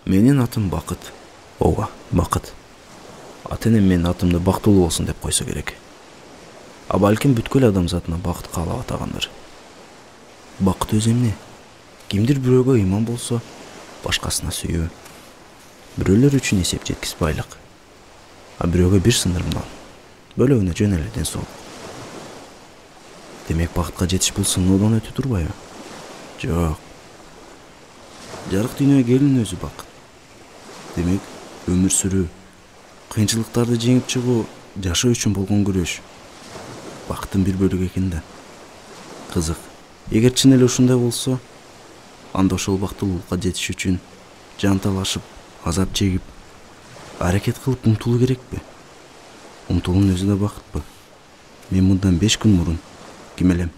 Менин атым Бакыт. Ооба, Бакыт. Ата-энем менин атымды бактылуу болсун деп койсо керек. А балким бүткүл адамзатына бакыт каалап атагандыр. Бакыт өзү эмне? Кимдир бирөөгө ыйман болсо, башкасына сүйүү. Бирөөлөр үчүн эсеп жеткис байлык. А бирөөгө бир сындырымдан, бөлөгүнө жөн эле ден соолук. Демек бакытка жетиш бул сыноодан өтүп турбайбы? Жок. Жарык дүйнөгө келүүнүн өзү бакыт. Демек, өмүр сүрүү, кыйынчылыктарды жеңип чыгуу жашоо үчүн болгон күрөш. Бакыттын бир бөлүгү экен да. Кызык. Эгер чын эле ушундай болсо, анда ошол бактылуулукка жетиш үчүн жанталашып, азап чегип, аракет кылып умтулуу керекпи? Умтулуунун өзү да бакытпы? Мен мындан 5 күн мурун ким элем?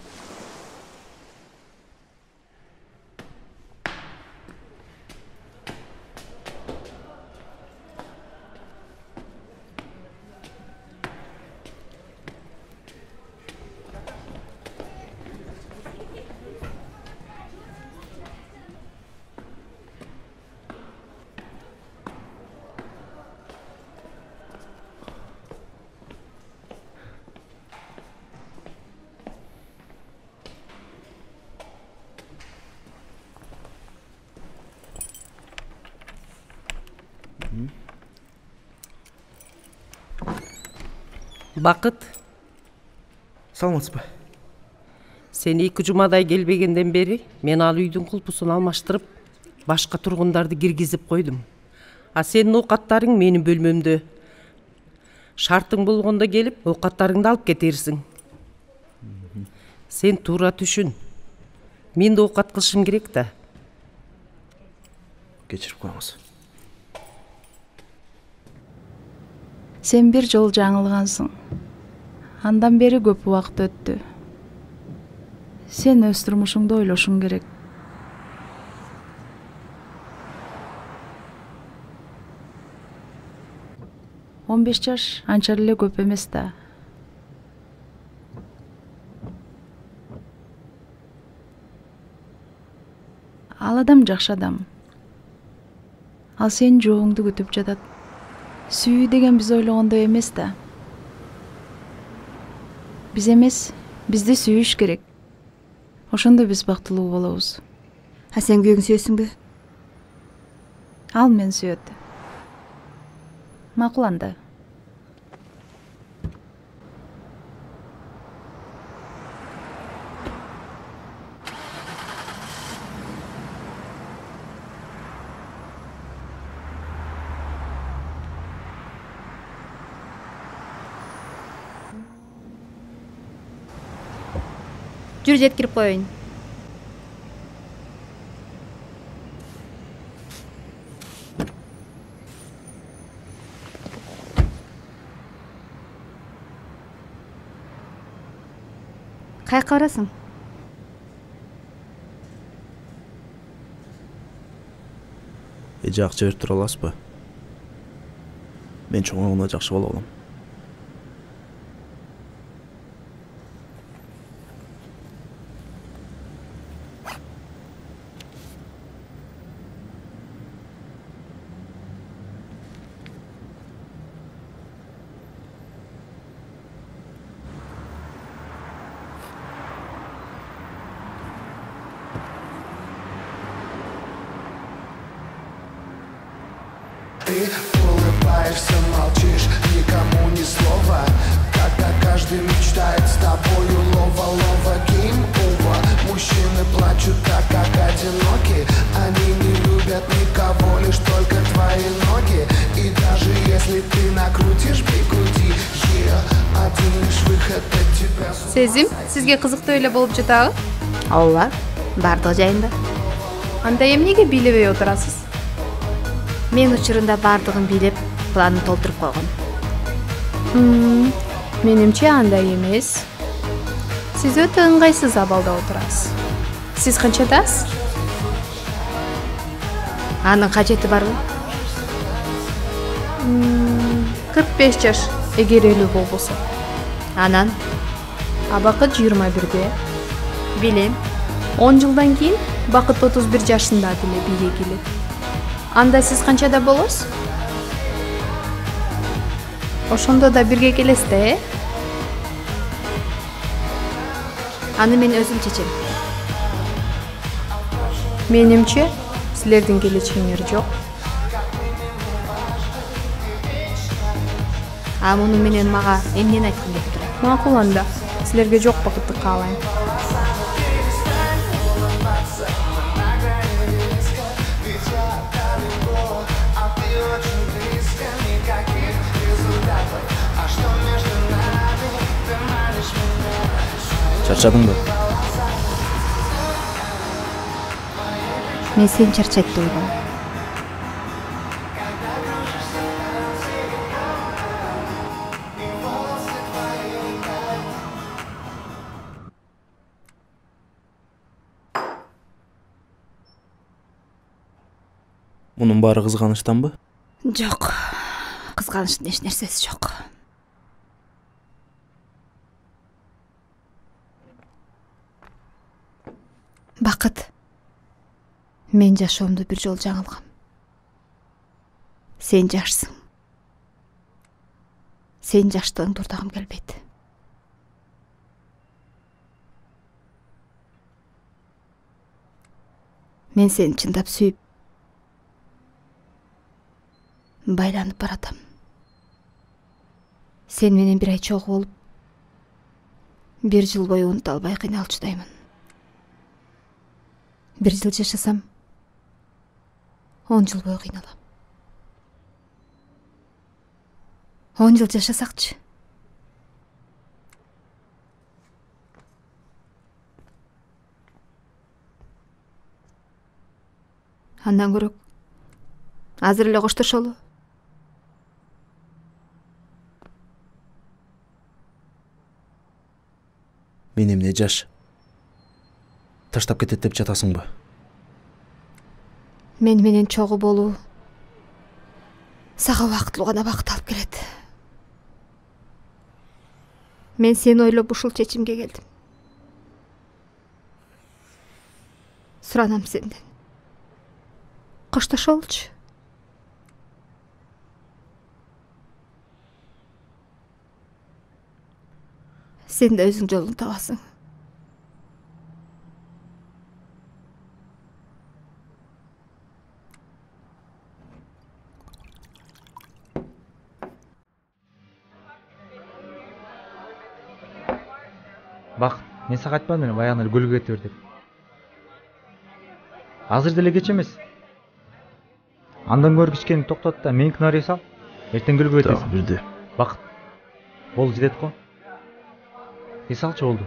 Бакыт, Саламатсызбы? сен 2 жумадай келбегенден бери мен ал үйдүн кулпусун алмаштырып, башка тургундарды киргизип койдум. А сенин оокаттарың менин бөлмөмдө. Шартың болгондо келип, оокаттарыңды алып кетерсиң. Сен туура түшүн. Мен да оокат кылышым керек да. Кечирип коюңуз. Сен бир жолу жаңылгансың. Андан бери көп убакыт өттү. Сен өз турмушуңду ойлошуң керек. Он 15 жаш анча эле көп эмес да. Ал адам жакшы адам. Ал сенин жоогуңду күтүп жатат. Сүйүү деген биз ойлогондой эмес да. Биз эмес, бизди сүйүш керек. Ошондо биз бактылуу болобуз. А сен күйөөңдү сүйөсүңбү? Ал мени сүйөт. Макул анда. Жүр, жеткирип коеюн. Каяка барасың? Эже акча берип тура аласызбы? Мен чоңойгондо жакшы боло алам. Ты улыбаешься, молчишь, никому ни слова. Когда каждый мечтает с тобою лова-лова, ким-ува. Мужчины плачут так, как одиноки. Они не любят никого, лишь только твои ноги. И даже если ты накрутишь бигуди, один лишь выход от тебя. Сезим, сизге кызыктуу эле болуп жатабы? Ооба, бардыгы жайында. Анда эмнеге бийлебей отурасыз? Мен учурунда бардыгын бийлеп, планын толтуруп койгом. Менимче андай эмес. Сиз өтө ыңгайсыз абалда отурасыз. Сиз канчадасыз? Анын кажети барбы? 45 жаш, эгер 50 болбосо. Анан? А Бакыт 21-де. Билем. 10 жылдан кийин Бакыт 31 жашында деле бийге келет. Анда сиз канчада болосуз? Ошондо да бирге келесиз да, Аны мен өзүм чечем. Менимче, силердин келечегиңер жок. Муну менен мага эмнени айткың келип турат? Макул анда. Силерге жок бакытты каалайм. Чарчадыңбы? Мен сени чарчайт деп ойлойм. Мунун баары кызганычтанбы? Жок. Кызганычтын эч нерсеси жок. Бакыт. Мен жашоомду бир жолу жаңылгам. Сен жашсың. Сен жаштыгыңды урдагым келбейт. Мен сени чындап сүйүп, байланып баратам. Сен менен бир ай чогуу болуп, бир жыл бою унута албай кыйналып чыдаймын. Бир жыл жашасам, 10 жыл бою кыйналам. 10 жыл жашасакчы. Андан көрөк, азыр эле коштошолу. Мен эмне жаш? Таштап кетет деп жатасыңбы? Мен менен чогуу болуу сага убактылуу гана бакыт алып келет. Мен сени ойлоп ушул чечимге келдим. Суранам сенден. Коштошолучу. Сен да өзүң жолуңду табасың. Бакыт, мен сага айтпадым эле баягы эле көлгө кете бер деп. Азыр деле кеч эмес. Андан көрү кичкени токтот да меникini арый сал. Эртең көлгө кетесиң. Так, бирде. Бакыт. Болду, жетет го. Салчы болду.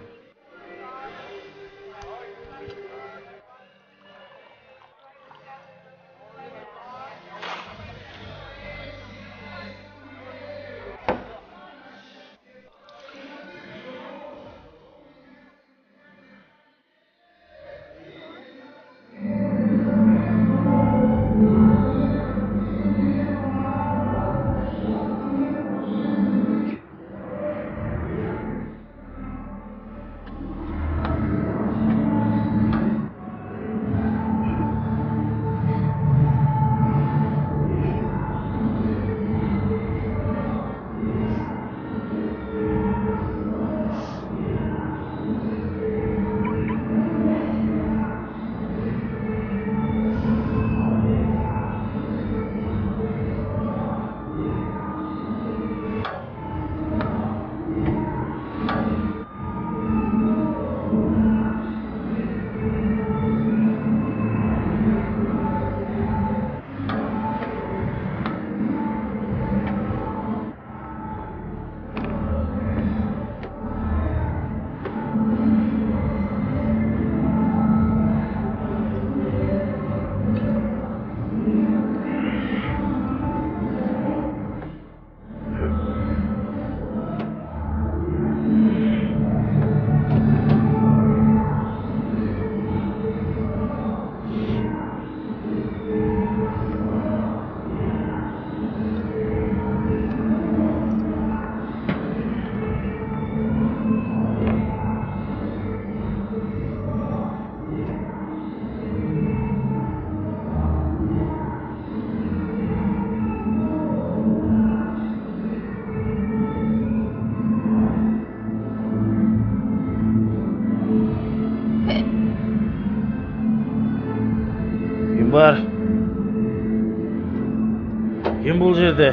Ким бул жерде?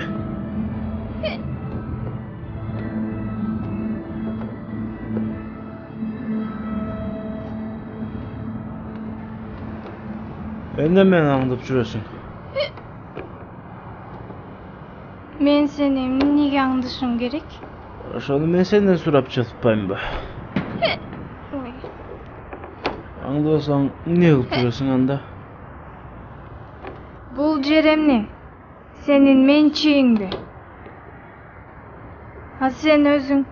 Эмне мени аңдып жүрөсүң? Мен сени эмнеге аңдышым керек? Ошону мен сенден сурап жатпаймынбы? Ой. Аңдыбасаң эмне кылып жүрөсүң анда? Бул жер эмне? Сенин менчигиңби? А сен өзүң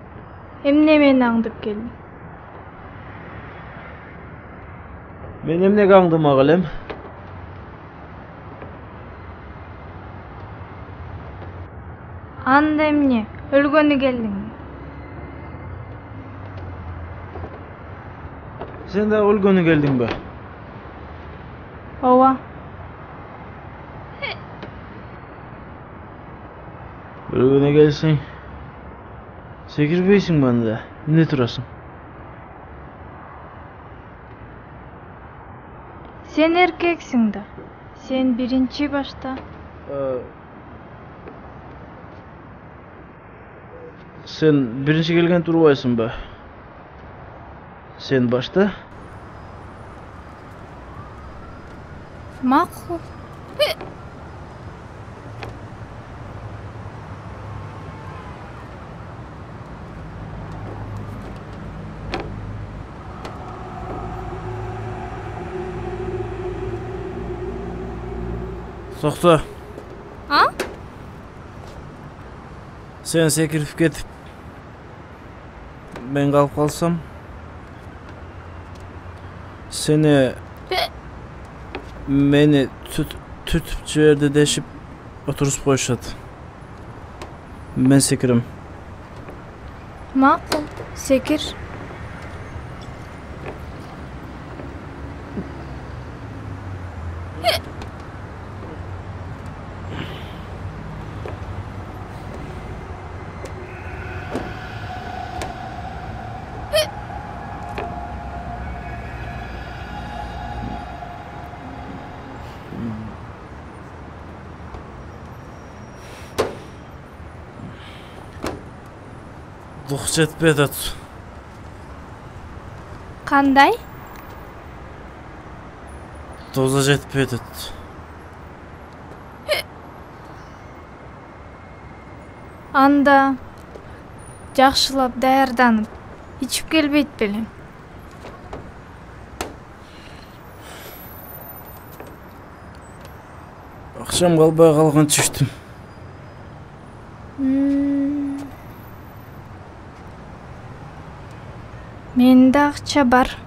эмне мени аңдып келдиң? Мен эмнеге аңдымак элем? Анда эмне? Өлгөнү келдиңби? Сен да өлгөнү келдиңби? Ооба. Өлгөнү келсең, секирбейсиңби анда? Эмне турасың? Сен эркексиң да. Сен биринчи башта. Sen birinci kelgen turbaysınbı? Sen başta? Макул. Soktu. А? Sen sekirip ketip ben kalıp kalsam seni meni tütüp yerde deşip oturup koyuşadı. Ben sekirim. Макул. Секир. Дух жетпеді. Кандай? Доза жетпеді. Анда жакшылап даярданып ичип келбейт белең. Акшам калбай калган түштүм. Менде акча бар.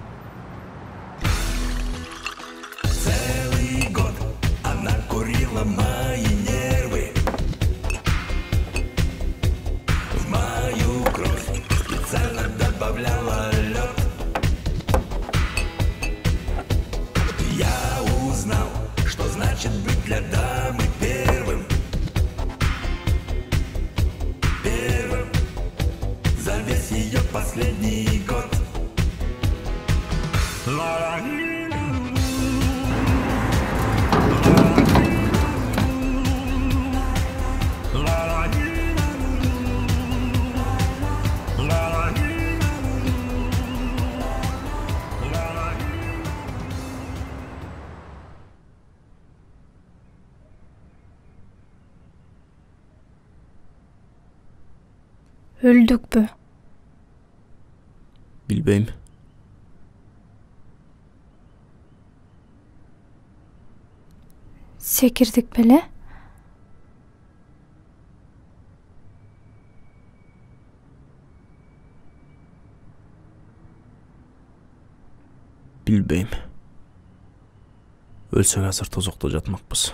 Öldükpü? Bilbeyim. Sekirdik bele? Bilbeyim. Ölsek azır tozokta жатмакпыз.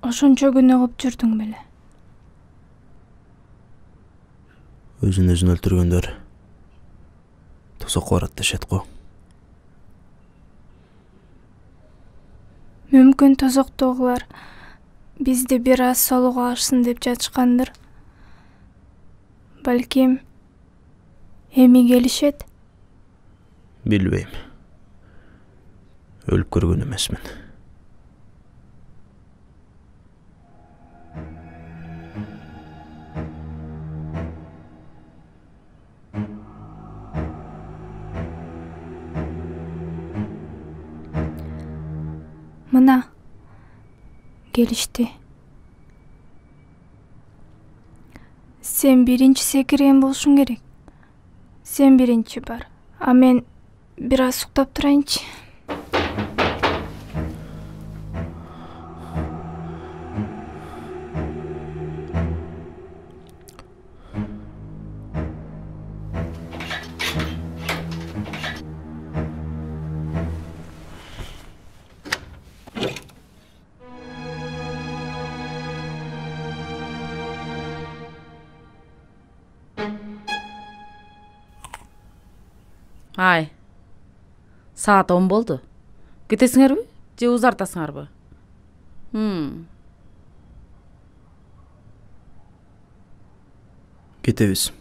Ошончо күнөө кылып жүрдүң беле? Өзүн өлтүргөндөр тозокко барат дешет го. Мүмкүн тозоктогулар бизди бир аз солуга алышсын деп жатышкандыр. Балким эми келишет. Билбейм. Өлүп көргөн эмесмин. Мына келишти. Sen birinci sekirген болушуң керек. Sen birinci бар. А мен biraz суктап турайынчы. Ай, saat 10 болду. Кетесиңерби же узартасыңарбы? Кетебиз.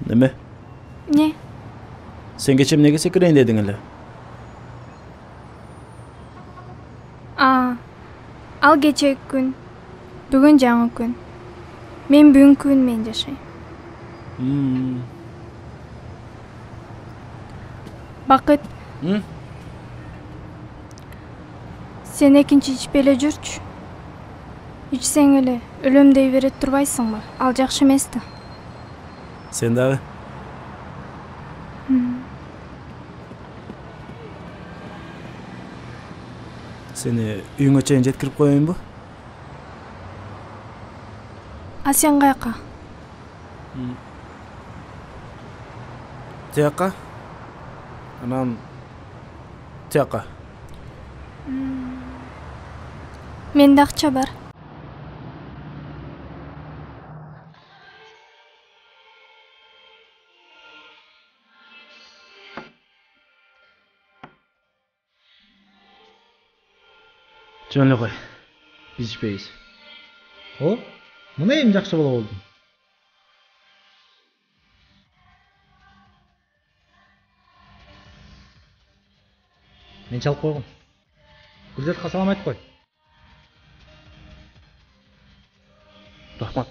Неме? Не? Sen geçen emnege sekireyim dedin hele. Ал кечеги күн. Бүгүн жаңы күн. Мен бүгүнкү күн менен жашайм. Бакыт. Sen экинчи ичпей эле жүрчү. Ичсең эле өлөм дей берет турбайсыңбы? Ал жакшы эмес да. Sen дагы? Seni үйüңө чейин жеткирип коеюнбу? А сен каяка? Тияка? Анан тияка. Менде акча бар. Жөн эле кой. Биз ичпейбиз. О, мына эми жакшы боло болду. Мен чалып койгом. Гүлзатка салам айтып кой. Рахмат.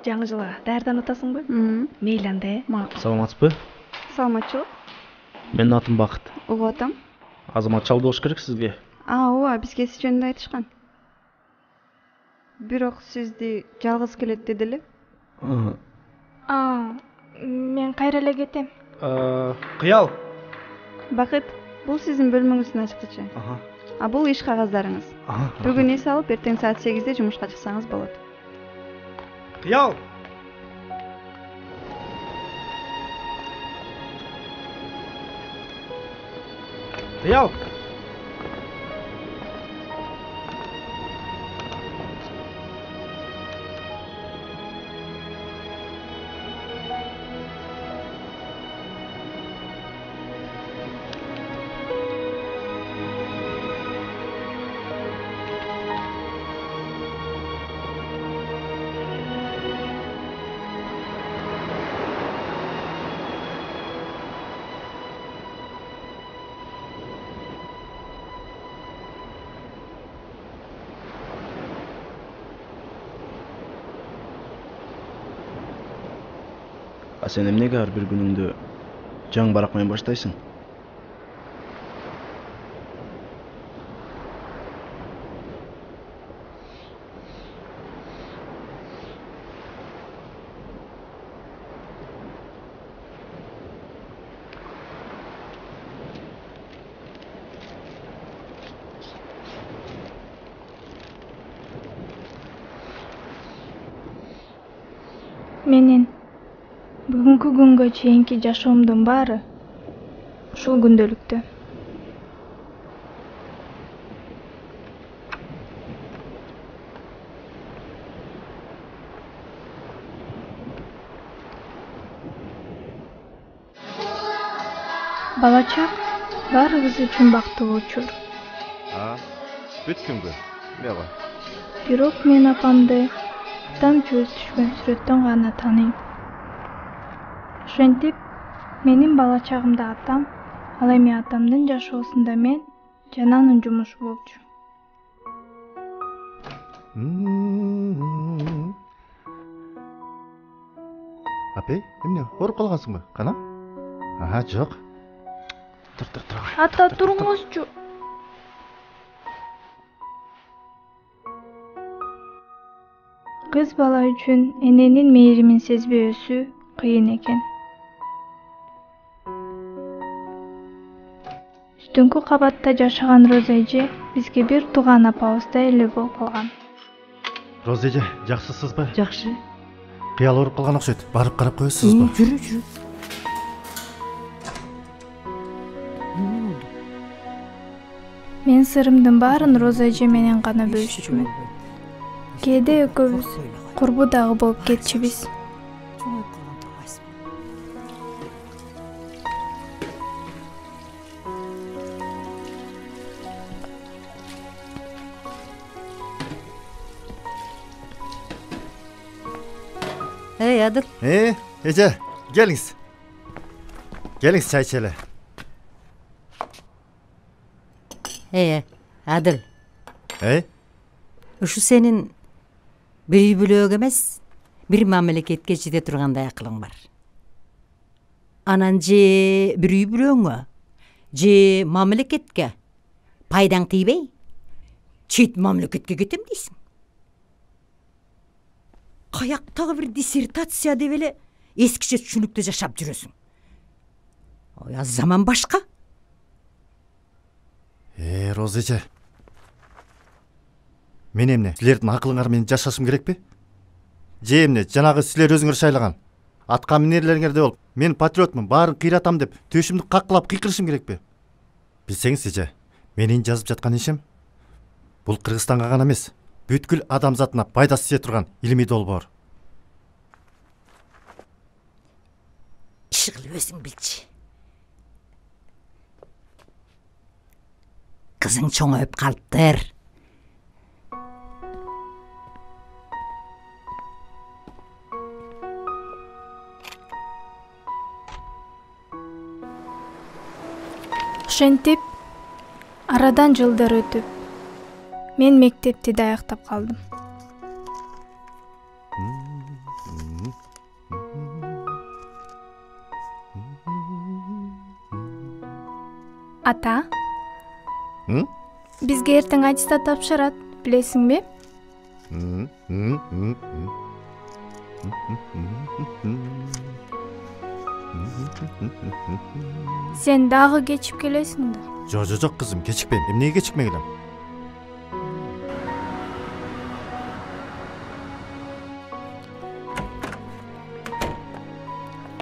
Жаңы жылга даярданып атасыңбы? Мейли анда. Саламатсызбы? Саламатчылык. Менин атым Бакыт. Угуп атам. Азамат чал болуш керек сизге. Ооба, бизге сиз жөнүндө айтышкан. Бирок сизди жалгыз келет деди эле. Мен кайра эле кетем. Кыял. Бакыт, бул сиздин бөлмөңүздүн ачыктычы. А бул иш кагаздарыңыз. Бүгүн эс алып, эртең саат 8-де жумушка чыксаңыз болот. Кыял. Кыял. А сен эмнеге ар бир күнүңдү жаң барак менен баштайсың? Менин бүгүнкү күнгө чейинки жашоомдун баары ушул күндөлүктө. Балачак баарыбыз үчүн бактылуу учур. Бүткүнгү. Мага. Бирок мен апамды атам көз түшкөн сүрөттөн гана тааныйм. Ошентип Менин бала чагымда атам, ал эми атамдын жашоосунда мен жана анын жумушу болчу. Апай, эмне ооруп калгансыңбы? Кана? Жок. Тур. Ата, туруңузчу. Кыз бала үчүн эненин мээримин сезбөөсү кыйын экен. Үстүңкү кабатта жашаган Роза эже бизге бир тууган апабыздай эле болуп калган. Роза эже, жакшысызбы? Жакшы. Кыял ооруп калган окшойт. Барып карап коесузбу? Жүрү. Мен сырымдын баарын Роза эже менен гана бөлүшчүмүн. Кээде экөөбүз курбу дагы болуп кетчүбүз. Адыл. Эже, келиңиз. Келиңиз, чай ичели. Адыл. Ушу сенин бир үй бүлөөгө эмес, бир мамлекетке жете тургандай акылың бар. Анан же бир үй бүлөөңө, же мамлекетке пайдаң тийбей, чет мамлекетке кетем дейсиң. Каяктагы бир диссертация деп эле эскиче түшүнүктө жашап жүрөсүң. Заман башка. Роза эже. Мен эмне, силердин акылыңар менен жашашым керекпи? Же эмне, жанагы силер өзүңөр шайлаган атка минерлериңерде болуп, мен патриотмун, баарын кыйратам деп төшүмдү каккылап кыйкырышым керекпи? Билсеңиз эже, менин жазып жаткан ишим бул Кыргызстанга гана эмес, бүткүл адамзатына пайдасы тие турган илимий долбоор. Иш кылып өзүң билчи. Кызың чоңоюп калыптыр. Ошентип, арадан жылдар өтүп, мен мектепти да аяктап калдым. Ата, бизге эртең аттестат тапшырат, билесиңби? Сен дагы кечип келесиң да. Жок кызым, кечикпейм. Эмнеге кечикмей келем?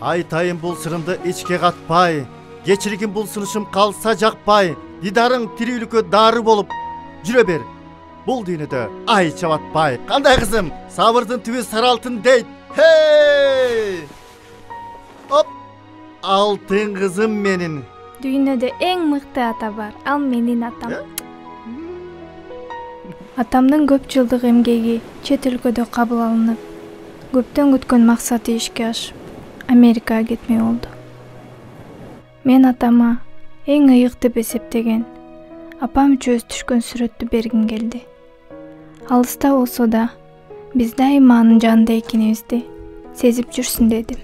Айтайын бул сырымды ичке катпай, кечиргин бул сунушум калса жакпай, дидарың тирүүлүккө дары болуп жүрө бер. Бул дүйнөдө ай чабатпай. Кандай кызым? Сабырдын түбү сары алтын дейт. Хей! Оп! Алтын кызым менин. Дүйнөдө эң мыкты ата бар, ал менин атам. Атамдын көп жылдык эмгеги чет өлкөдө кабыл алынып, көптөн күткөн максаты ишке ашып, Америкага кетмей болду. Мен атама эң ыйык деп эсептеген апам үчөөбүз түшкөн сүрөттү бергим келди. Алыста болсо да, биз дайыма анын жанында экенибизди сезип жүрсүн дедим.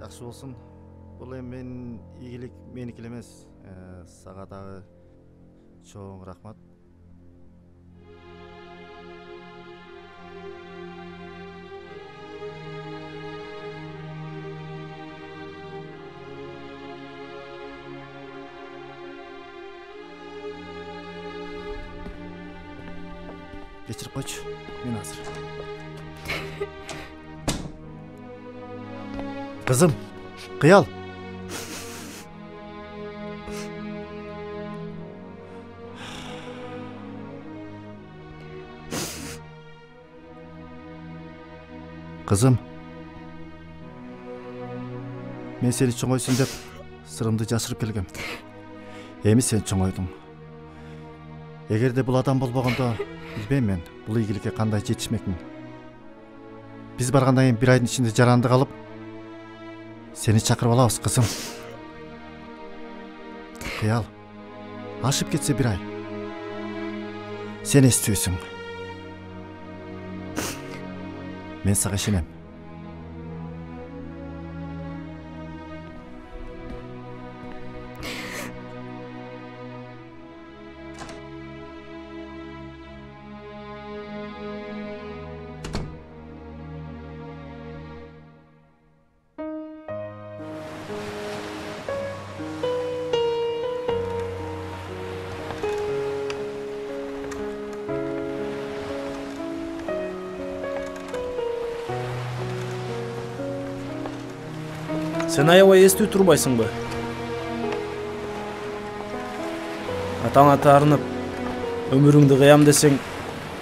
Жакшы болсун. Бул эми менин ийгилик меники эле эмес. Сага дагы чоң рахмат. Кечирип койчу, мен азыр. Кызым, кыял. Кызым, мен сени чоңойсун деп сырымды жашырып келгем. Эми сен чоңойдуң. эгерде бул адам болбогондо билбейм мен бул ийгиликке кандай жетишмекмин. Биз баргандан кийин 1 айдын ичинде жаранды калып сени чакырып алабыз кызым. Кыял ашып кетсе 1 ай сен эстүүсүң. Мен сага ишенем. Sen аябай эстүү турбайсыңбы? Атаңа таарынып, өмүрүңдү кыям десең,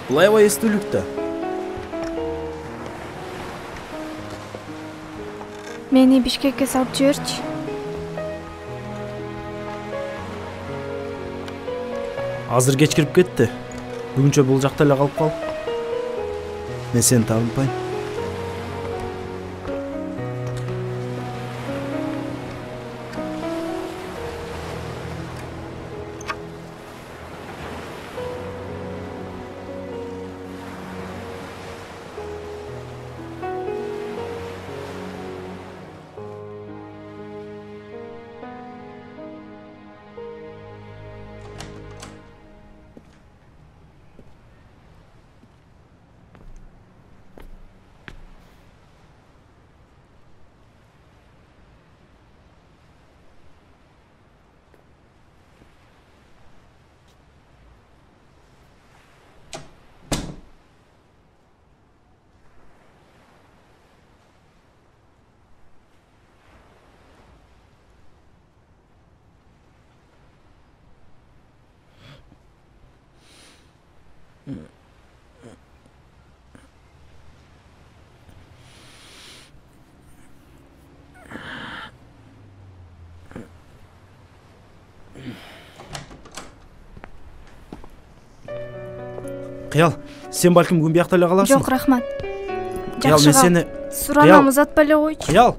бул аябай эстүүлүк да. Мени Бишкекке салып жиберчи. Азыр кеч кирип кетти. Бүгүнчө бул жакта эле калып кал. Мен сени табынпайм. Кыял, сен балким күн биякта эле каларсың. Жок, рахмат. Кыял, мен сени суранам узатпай эле койчу. Кыял.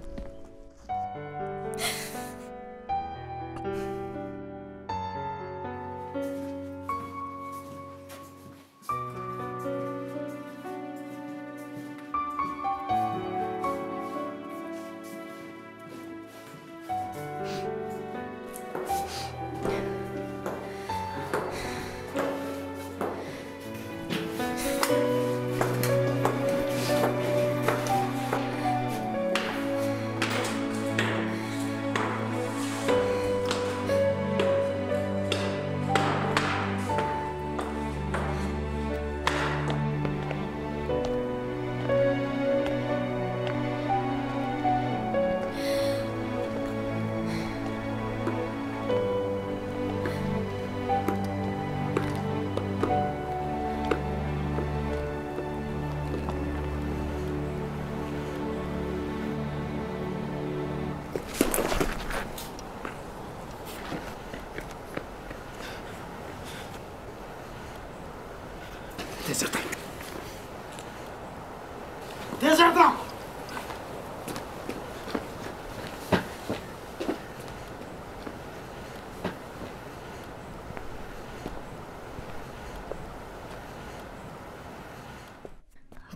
Tez yardım!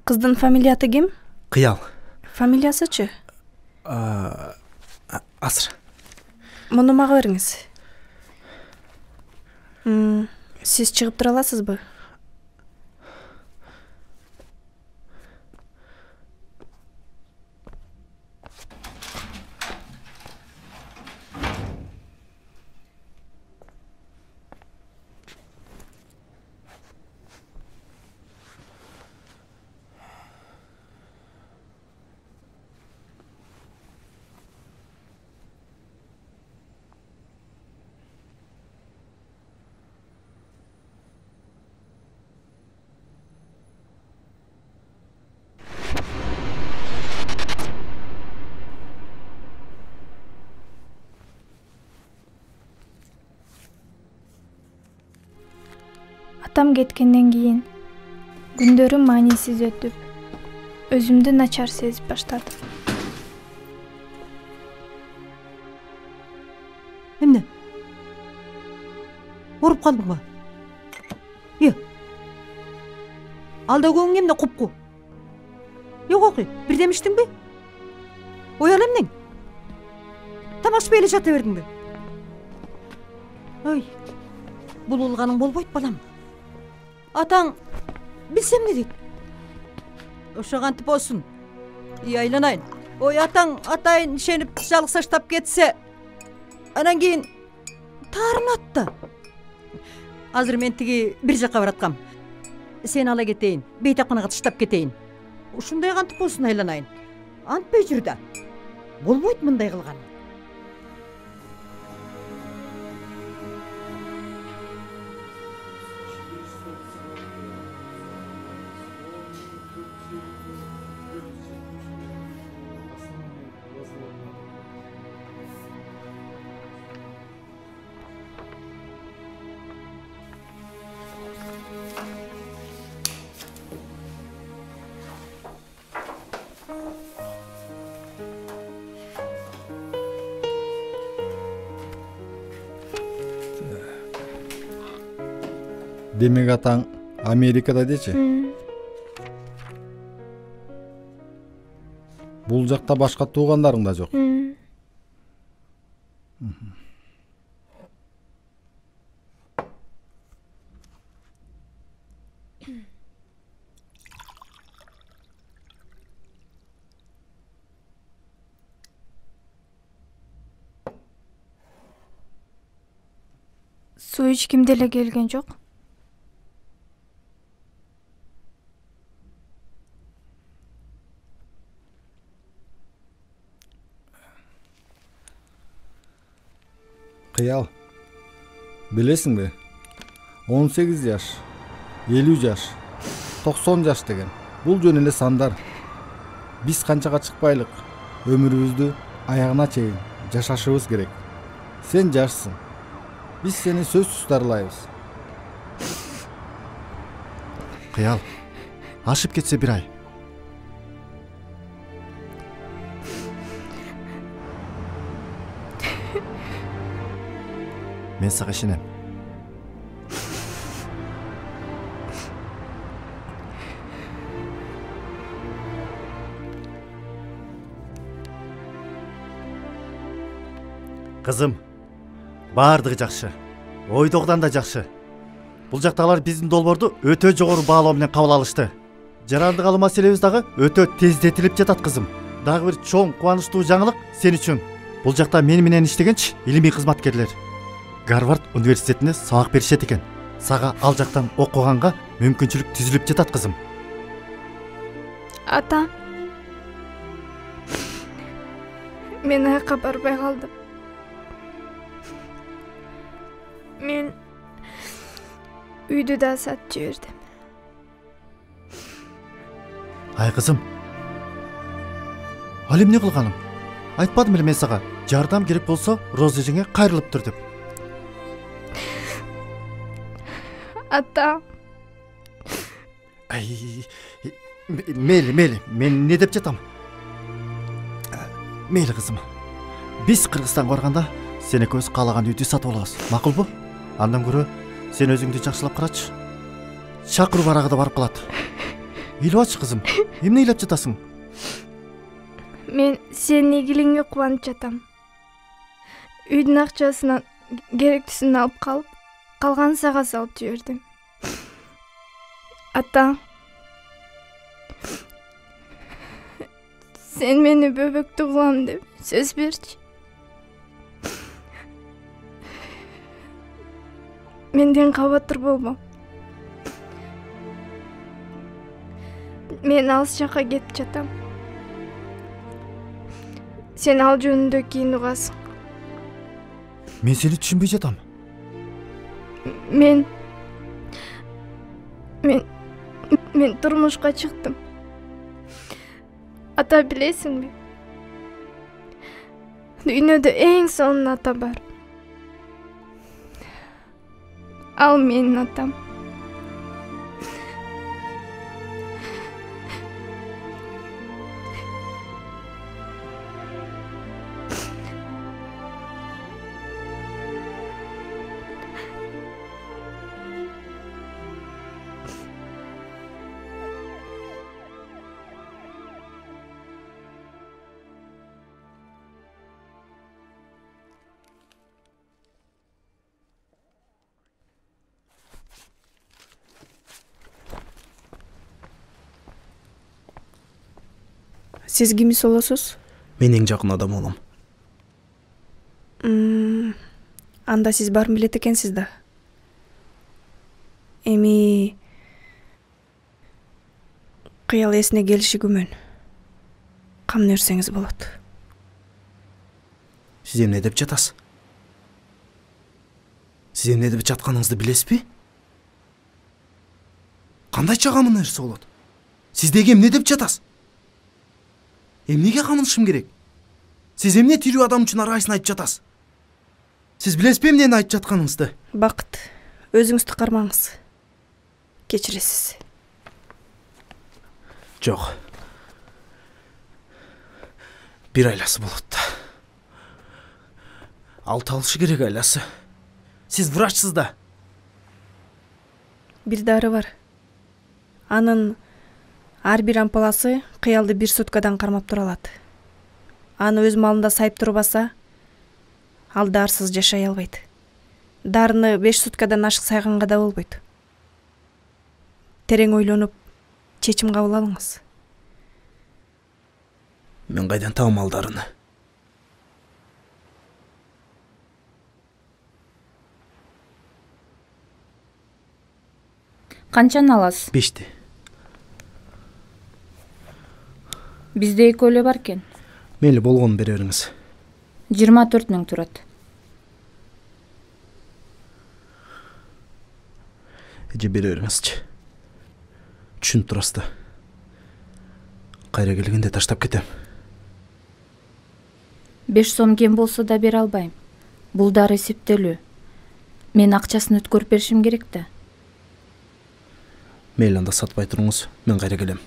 Кыздын фамилиясы ким? Кыял. Фамилиясычы? Асыр. Муну мага бериңиз. Сиз чыгып тура аласызбы? Атам кеткенден кийин күндөрүм маанисиз өтүп, өзүмдү начар сезип баштадым. Эмне? Ооруп калдыңбы? Алда көңүң эмне купку? Окуй, бирдем иштиңби? Оял эмнең? Тамак ичпей эле жата бердиңби? Ой, булулганың болбойт балам. Атаң билсем эмне дейт? Ошо кантип болсун. Айланайын. Ой, атайын ишенип жалгыз таштап кетсе, анан кийин таарынат да. Азыр мен тиги бир жакка бараткам. Сени ала кетейин, бейтапканага таштап кетейин. Ушундай кантип болсун айланайын. Антпай жүр да. Болбойт мындай кылган. Демек атаң Америкада дечи? Бул жакта башка туугандарың да жок? Суу эч ким деле келген жок. Кыял. Билесиңби? 18 жаш, 50 жаш, 90 жаш деген. Бул жөн эле сандар. Биз канчага чыкпайлык, өмүрүбүздү аягына чейин жашашыбыз керек. Сен жашсың. Биз сени сөзсүз дарылайбыз. Кыял. Ашып кетсе бир ай. Мен сага ишенем. Кызым, баардыгы жакшы. Ойдогудан да жакшы. Бул жактагылар биздин долбоорду өтө жогору баалоо менен кабыл алышты. Жарандык алуу маселебиз дагы өтө тездетилип жатат кызым. Дагы бир чоң кубанычтуу жаңылык сен үчүн. Бул жакта мен менен иштегенчи илимий кызматкерлер Гарвард университетине сабак беришет экен. Сага ал жактан окуганга мүмкүнчүлүк түзүлүп жатат кызым. Ата, мен айка барбай калдым. Мен үйдү да сатып жибердим. Ай кызым, ал эмне кылганың? Айтпадым эле мен сага, жардам керек болсо Роза эжеңе кайрылып тур деп. Ата. Мейли, мен не деп жатам? Мейли кызым. Биз Кыргызстанга барганда сен экөөбүз каалаган үйдү сатып алабыз. Макулбу? Андан көрө сен өзүңдү жакшылап карачы. Чакыруу барагыда барып калат. Ыйлабачы кызым. Эмне ыйлап жатасың? Мен сенин ийгилигиңе кубанып жатам. Үйдүн акчасынан керектүүсүн алып калып, калганын сага салып жибердим. Ата, сен мени бөбөктүү кылам деп сөз берчи. Менден кабатыр болбо. Мен алыс жакка кетип жатам. Сен ал жөнүндө кийин угасың. Мен сени түшүнбөй жатам. Мен турмушка чыктым. Ата, билесиңби? Дүйнөдө эң сонун ата бар. Ал менин атам. Сиз кимис болосуз? Мен эң жакын адам болом. Анда сиз баарын билет экенсиз да. Эми кыял эсине келиши күмөн. Камын өрсеңиз болот. Сиз эмне деп жатасыз? Сиз эмне деп жатканыңызды билесизби? Кандайча камын өрсө болот? Сиз деги эмне деп жатасыз? Эмнеге камынышым керек? Сиз эмне тирүү адам үчүн ар кайсын айтып жатасыз? Сиз билесизби эмнени айтып жатканыңызды? Бакыт, өзүңүздү кармаңыз. Кечиресиз. Жок. Бир айласы болот да. Алты алышы керек айласы. Сиз врачсыз да. Бир дары бар. Анын ар бир ампуласы кыялды 1 суткадан кармап тура алат. Аны өз малында сайып турбаса, ал дарсыз жашай албайт. Дарыны 5 суткадан ашык сайганга да болбойт. Терең ойлонуп, чечим кабыл алыңыз. Мен кайдан табам ал дарыны? Канчаны аласыз? 5ти. Бизде 2 эле бар экен. Мейли болгонун бере бериңиз. 24 000 турат. Эже бере бериңизчи. Түшүнүп турасыз да. Кайра келгенде таштап кетем. 5 сом кем болсо да бере албайм. Бул дары эсептелүү. Мен акчасын өткөрүп беришим керек да. Мейли анда сатпай туруңуз, мен кайра келем.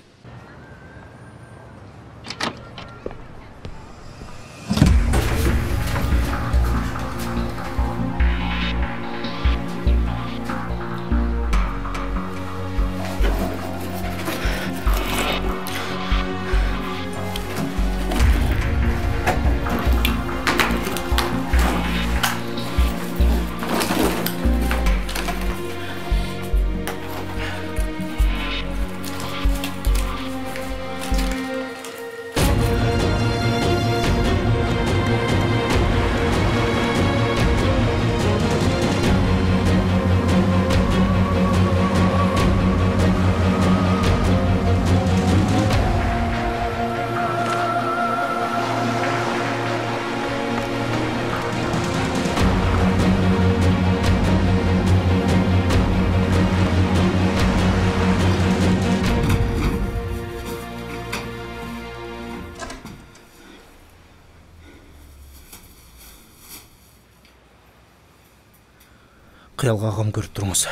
Кыялга кам көрүп туруңуз.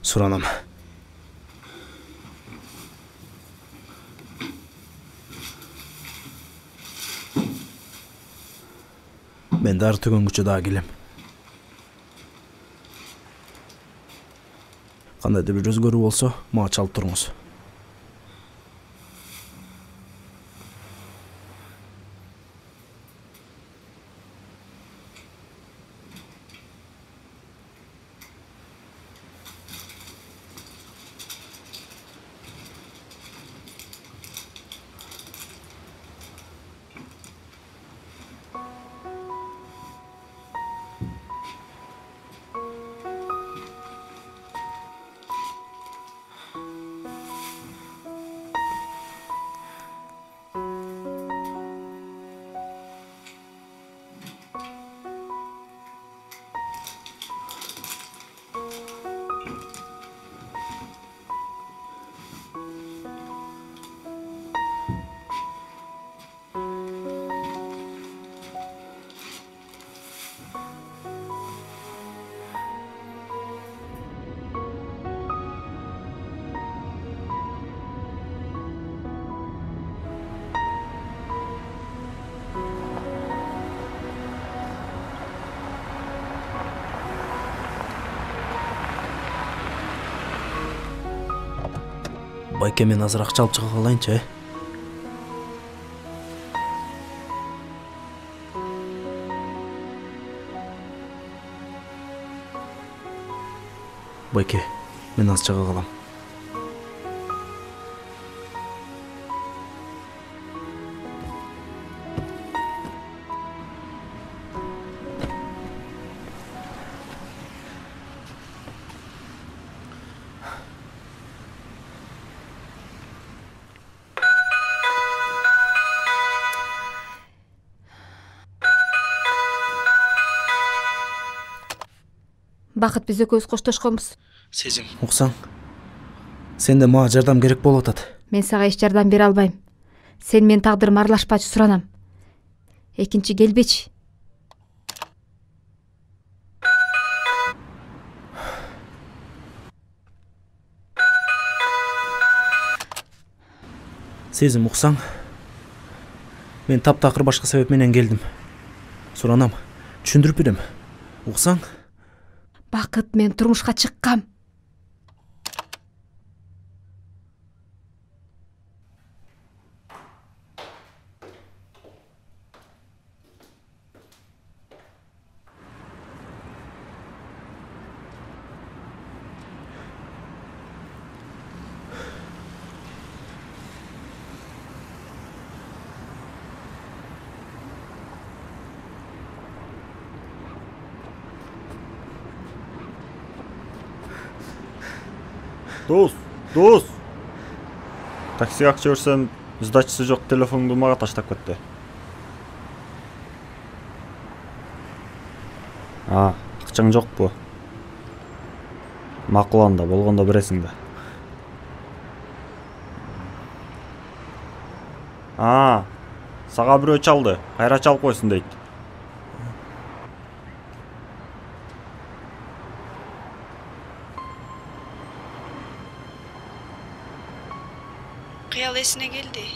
Суранам. Мен дары төгөнгүчө дагы келем. Кандайдыр бир өзгөрүү болсо, мага чалып туруңуз. Байке, мен азыраак чалып чыга калайынчы, Байке, мен аз чыга калам. Бакыт биз экөөбүз коштошконбуз. Сезим, уксаң, сенде мага жардам керек болуп атат. Мен сага эч жардам бере албайм. Сен менин тагдырыма аралашпачы суранам. Экинчи келбечи. Сезим, уксаң, мен таптакыр башка себеп менен келдим. Суранам, түшүндүрүп берем. Уксаң? Бакыт, мен турмушка чыккам. Дос. Таксиге акча берсем, сдачасы жок, телефонду мага таштап кетти. Акчаң жокпу? Макул анда, болгондо бересиң да. Сага бирөө чалды, кайра чалып койсун дейт. Кыял эсине келди.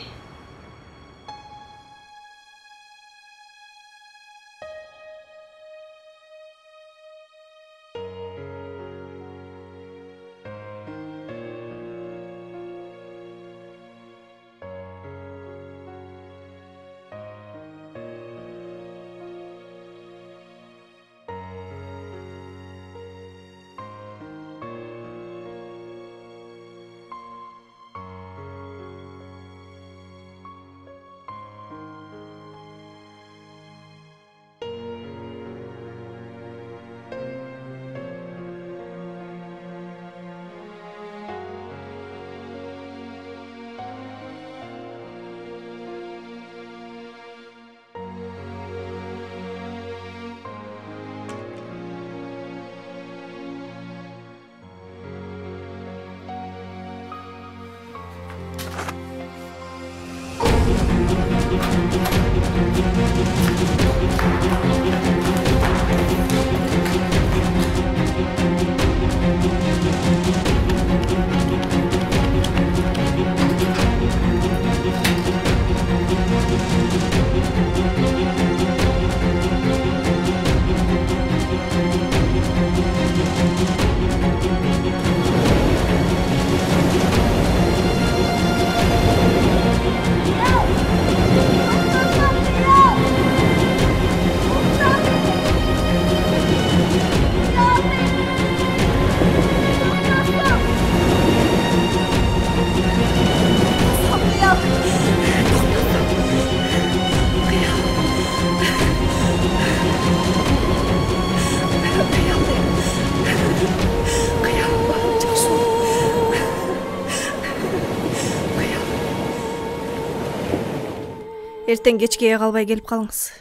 Эртең кечкеге калбай келип калыңыз.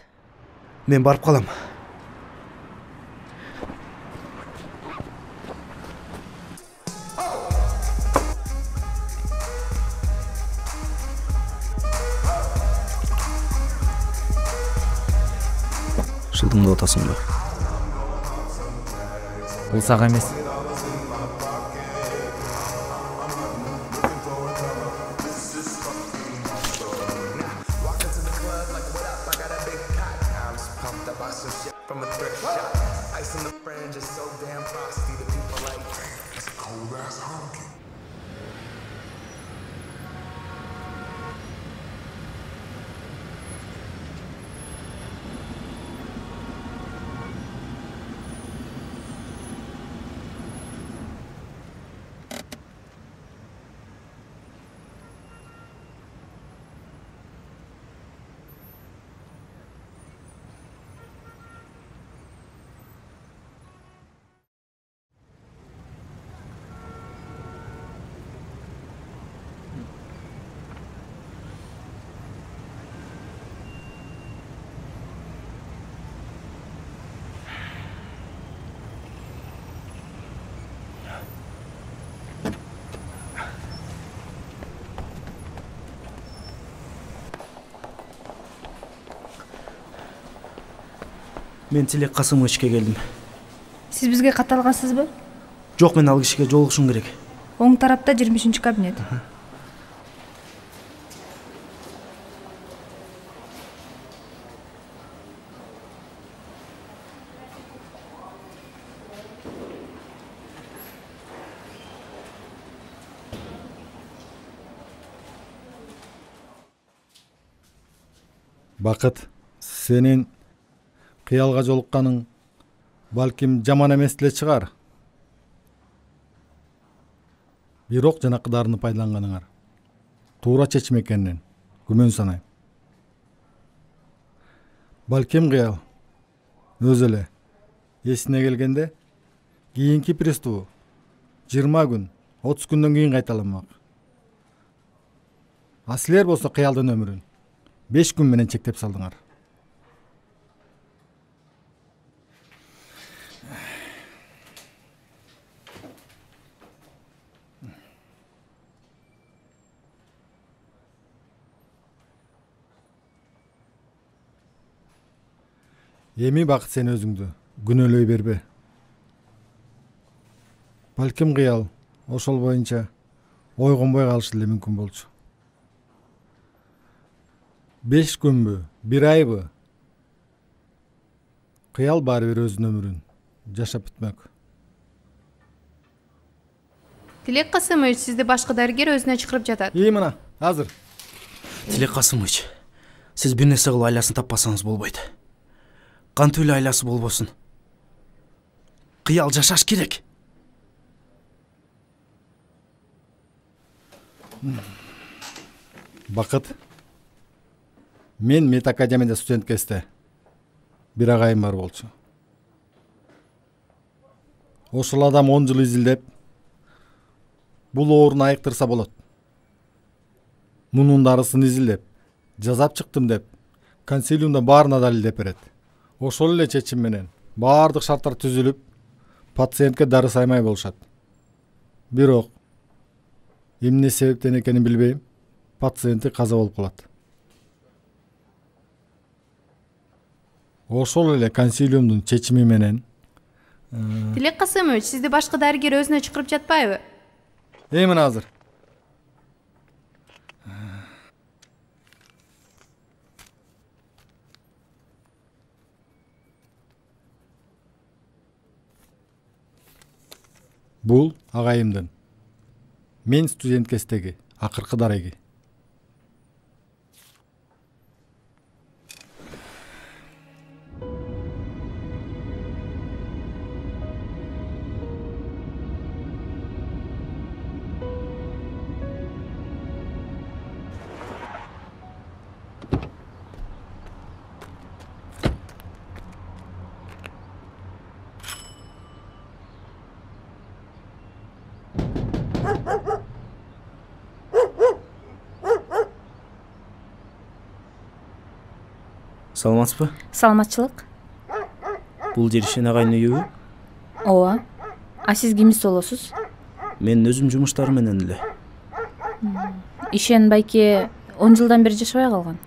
Мен барып калам. Шылдыңдап атасың ба? Бул сага эмес. Мен Тилек Касымовичке келдим. Сиз бизге кат алгансызбы? Жок, мен ал кишиге жолугушум керек. Оң тарапта 23 кабинет. Бакыт, сенин кыялга жолукканың балким жаман эмес деле чыгар. Бирок жанакы дарыны пайдаланганыңар туура чечим экенинен күмөн санайм. Балким кыял өзү эле эсине келгенде кийинки приступу 20 күн, 30 күндөн кийин кайталанмак. А силер болсо кыялдын өмүрүн 5 күн менен чектеп салдыңар. Эми Бакыт, сен өзүңдү күнөөлөй бербе. Балким кыял ошол боюнча ойгонбой калышы деле мүмкүн болчу. 5 күнбү, 1 айбы? Кыял баары бир өзүнүн өмүрүн жашап бүтмөк. Тилек Касымович, сизди башкы дарыгер өзүнө чакырып жатат. Мына, азыр. Тилек Касымович, сиз бир нерсе кылып айласын таппасаңыз болбойт. Кантип эле айласы болбосун. Кыял жашаш керек. Бакыт, мен Мет академияда студент кезде бир агайым бар болчу. Ошол адам 10 жыл изилдеп бул ооруну айыктырса болот. Мунун дарысын изилдеп жазап чыктым деп консилиумда баарына далилдеп берет. Ошол эле чечим менен баардык шарттар түзүлүп, пациентке дары саймай болушат. Бирок эмне себептен экенин билбейм, пациенти каза болуп калат. Ошол эле консилиумдун чечими менен Тилек Касымович, сизди башкы дарыгер өзүнө чакырып жатпайбы? Мына азыр. Бул агайымдын. Мен студент кездеги акыркы дарыгы. Саламатсызбы? Саламатчылык. Бул жер ишен агайдын үйүбү? Ооба. А сиз кимиз болосуз? Мен өзүм жумуштары менен эле. Ишен байке 10 жылдан бери жашабай калган.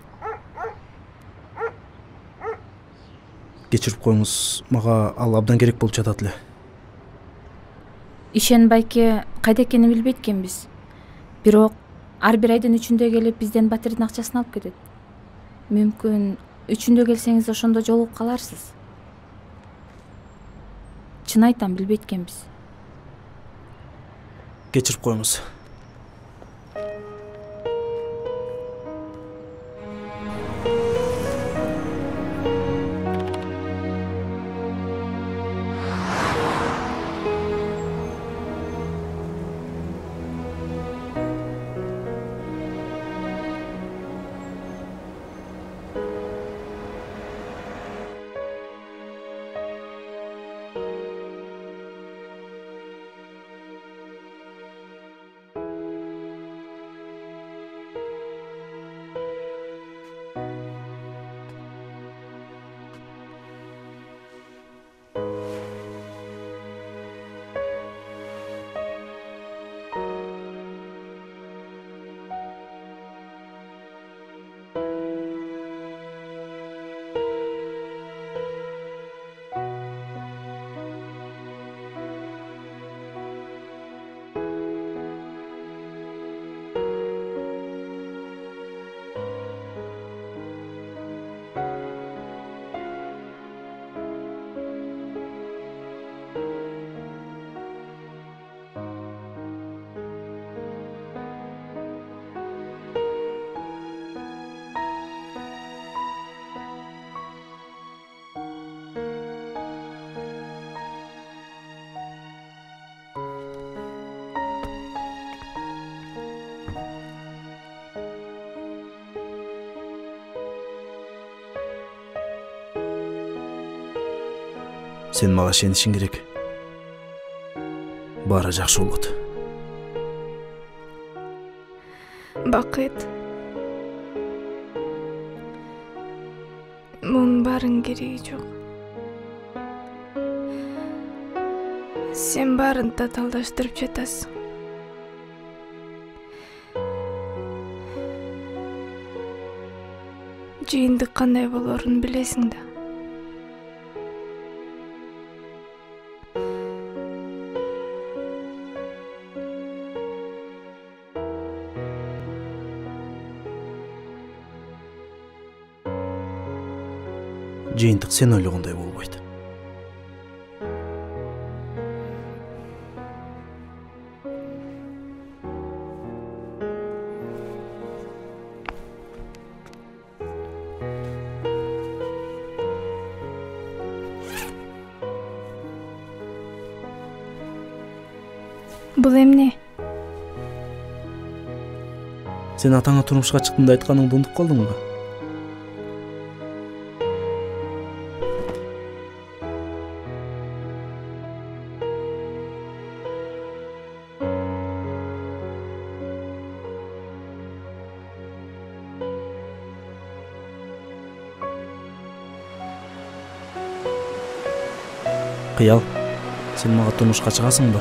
Кечирип коюңуз, мага ал абдан керек болуп жатат эле. Ишен байке кайда экенин билбейт экенбиз. Бирок ар бир айдын 3-үндө келип бизден батирдин акчасын алып кетет. Мүмкүн 3-үндө келсеңиз ошондо жолугуп каларсыз. Чын айтам, билбейт экенбиз. Кечирип коюңуз. Sen мага сенишиң керек. Баары жакшы болот. Бакыт. Мунун баарын кереги жок. Сен баарын татаалдаштырып жатасың. Жыйындык кандай болорун билесиң да. Жыйынтык сен ойлогондой болбойт. Бул эмне? Сен атаңа турмушка чыктым да айтканыңды унутуп калдыңбы? Кыял, сен мага турмушка чыгасыңбы?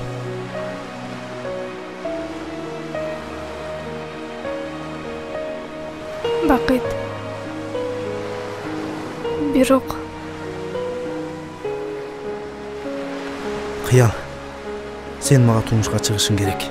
Бакыт. Бирок Кыял, сен мага турмушка чыгышың керек.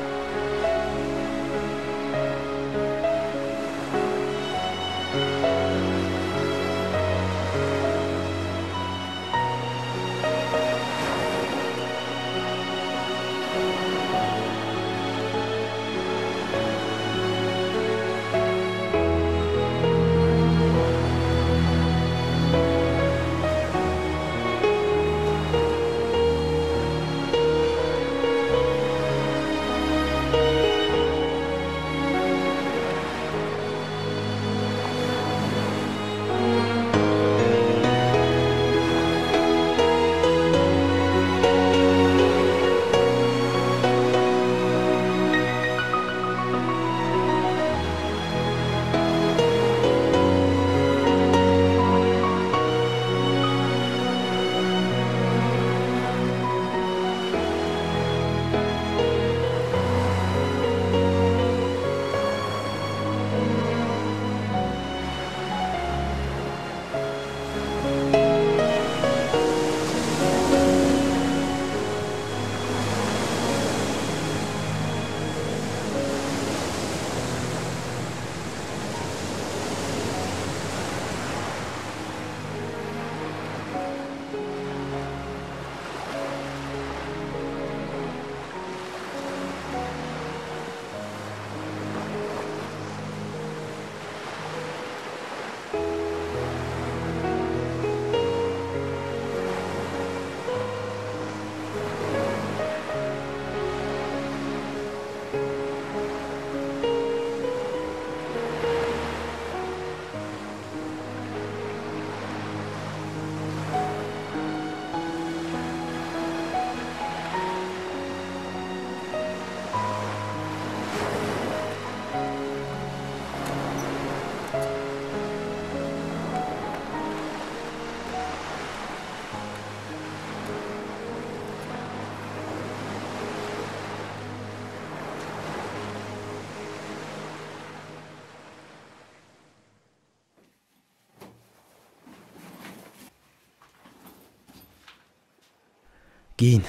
Кийин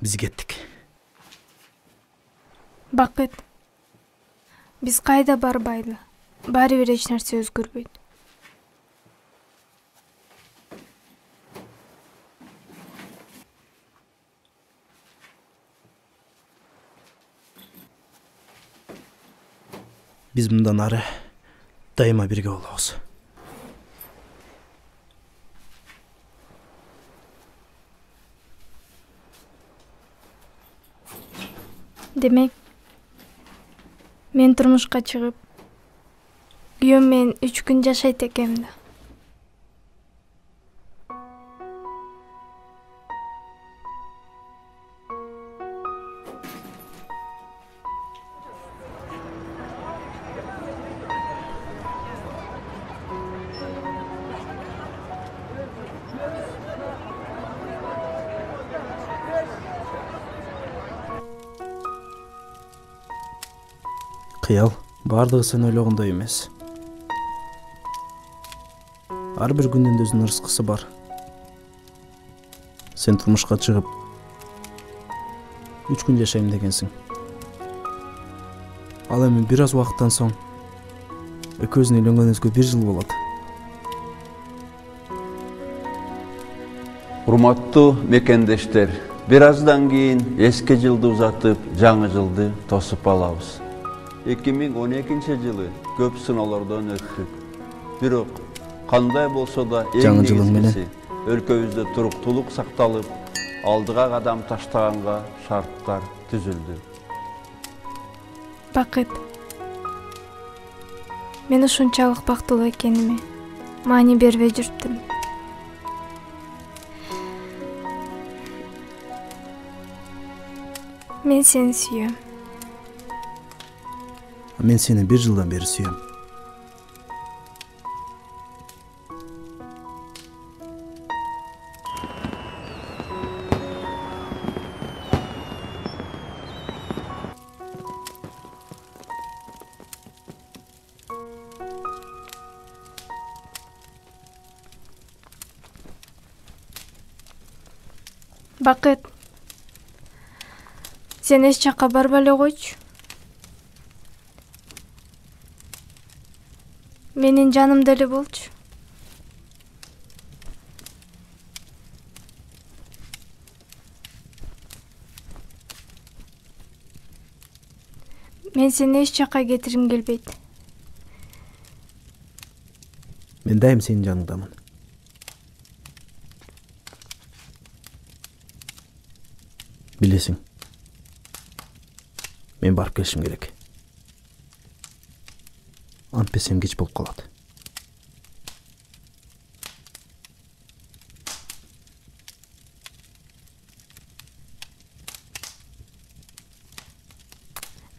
биз кеттик. Бакыт. Биз кайда барбайлы. Баары бир эч нерсе өзгөрбөйт. Биз мындан ары дайыма бирге болобуз. Демек, мен турмушка чыгып, күйөөм менен 3 күн жашайт экенмин да. Кыял бардыгы сен ойлогондой эмес. Ар бир күндүн өзүнүн ырыскысы бар. Сен турмушка чыгып 3 күн жашайм дегенсиң. Ал эми бир аз убакыттан соң экөөбүздүн үйлөнгөнүбүзгө 1 жыл болот. Урматтуу мекендештер, бир аздан кийин эски жылды узатып, жаңы жылды тосуп алабыз. 2012 жылы көп сыноолордон өттүк. Бирок кандай болсо да эң негизгиси өлкөбүздө туруктуулук сакталып, алдыга кадам таштаганга шарттар түзүлдү. Бакыт, мен ушунчалык бактылуу экениме маани бербей жүрүптүм. Мен сени сүйөм. Мен сени 1 жылдан бери сүйөм. Бакыт, сен эч жакка барбай эле койчу. Менин жанымда эле болчу. Мен сени эч жакка кетиргим келбейт. Мен дайым сенин жаныңдамын. Билесиң, мен барып келишим керек. Антпесем кеч болуп калат.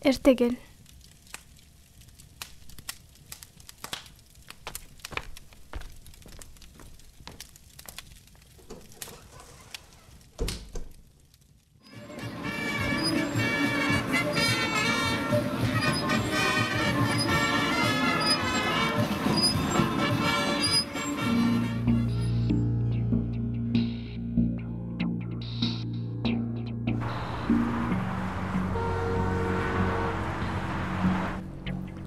Эрте кел.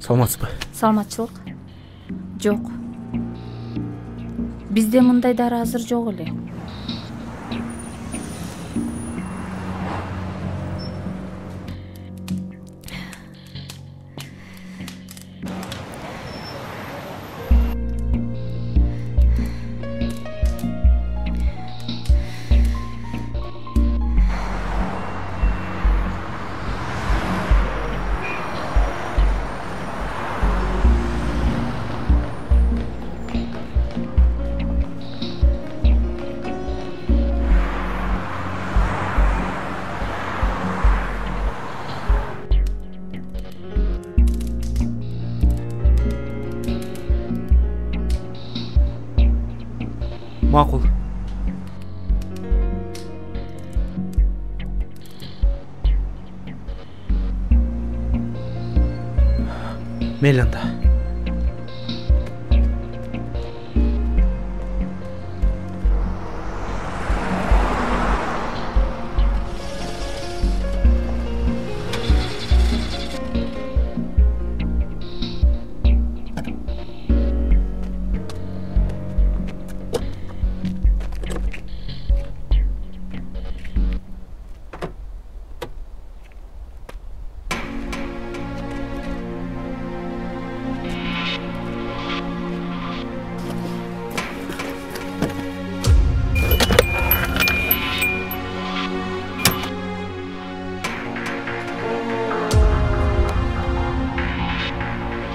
Саламатсызбы? Саламатчылык. Жок. Бизде мындайдар азыр жок эле. Макул. Мейли анда.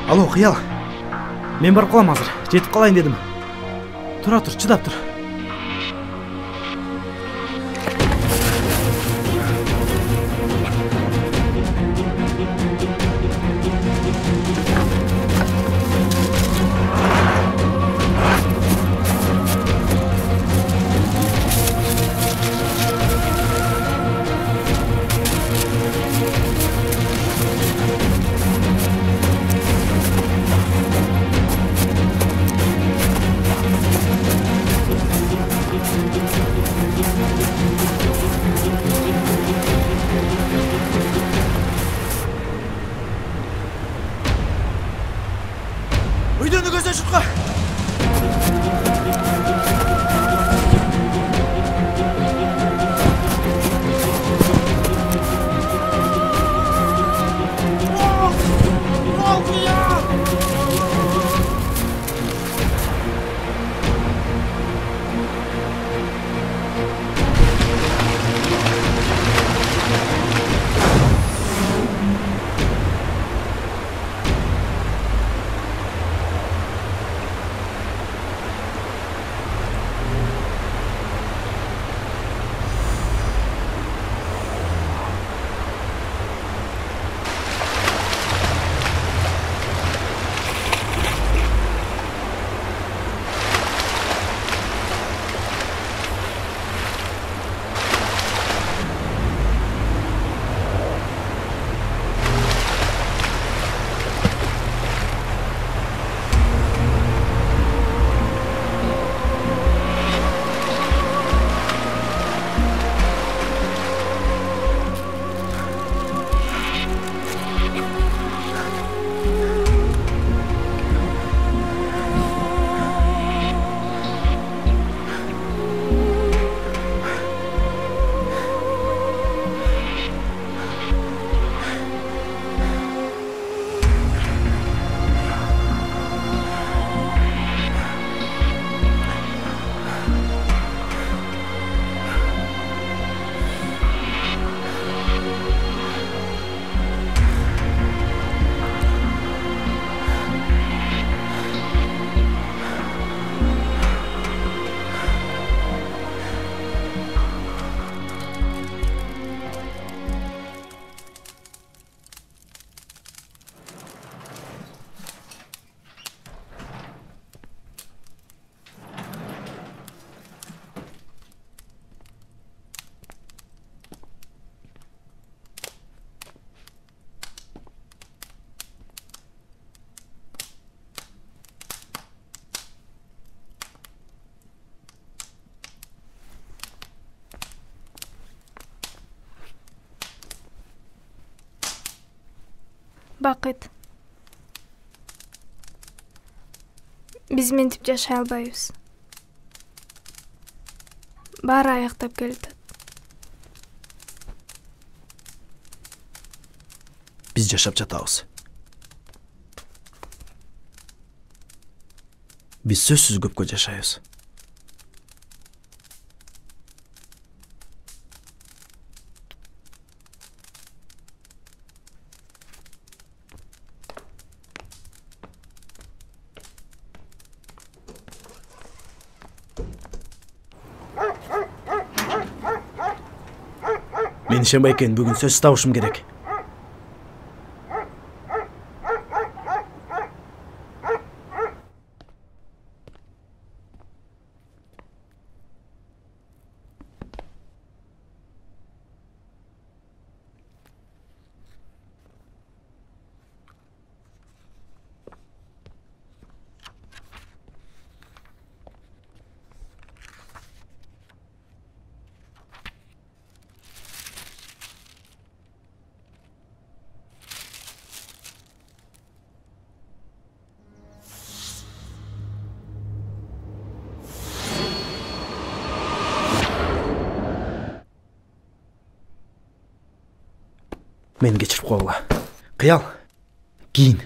Алло, Кыял. Мен барып калам азыр. Жетип калайын дедим. Тура тур, чыдап тур. жұртқа. Бақыт. Biz mintip жашай албайбыз. Баары аяктап келди. Biz жашап жатабыз. Biz сөзсүз көпкө жашайбыз. Мен ишенбай экен, бүгүн сөз табышым керек. Meni geçirip kolla. Kıyal. Giyin.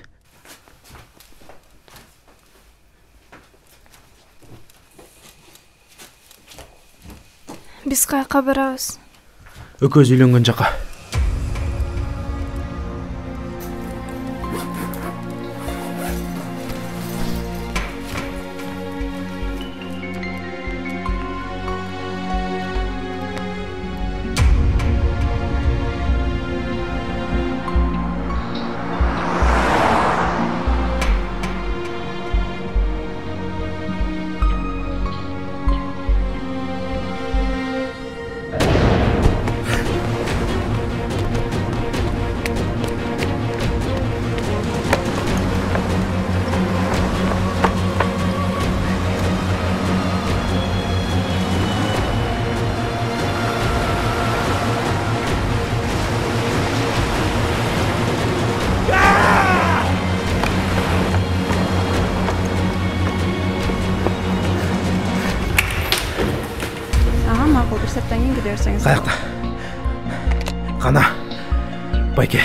Biz kayakka barabыз. Ököz үйлөнгөн жака. Каякта? Кана. Байке.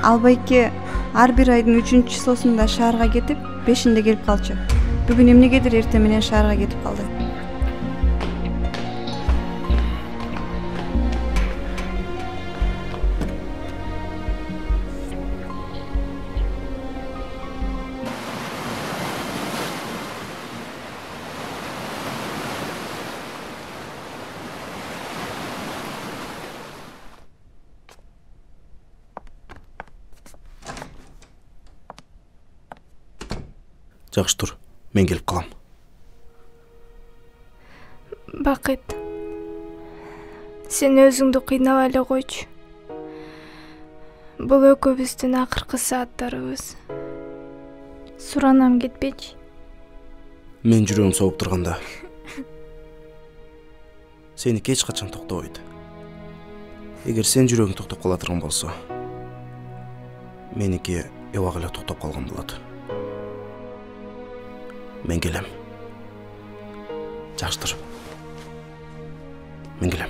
Ал байке ар бир айдын 3-числосунда шаарга кетип, 5-inde келип калчу. Бүгүн эмнегедир эртең менен шаарга кетип калды. Жакшы тур, мен келип калам. Бакыт, сен өзүңдү кыйнабай эле койчу. Бул экөөбүздүн акыркы сааттарыбыз. Суранам, кетпечи. Мен жүрөгүм соғып турганда сеники эч качан токтобойт. Эгер сен жүрөгүң токтоп кала турган болсо, меники эбак эле токтоп калган болот. Мен келем. Жакшы тур. Мен келем.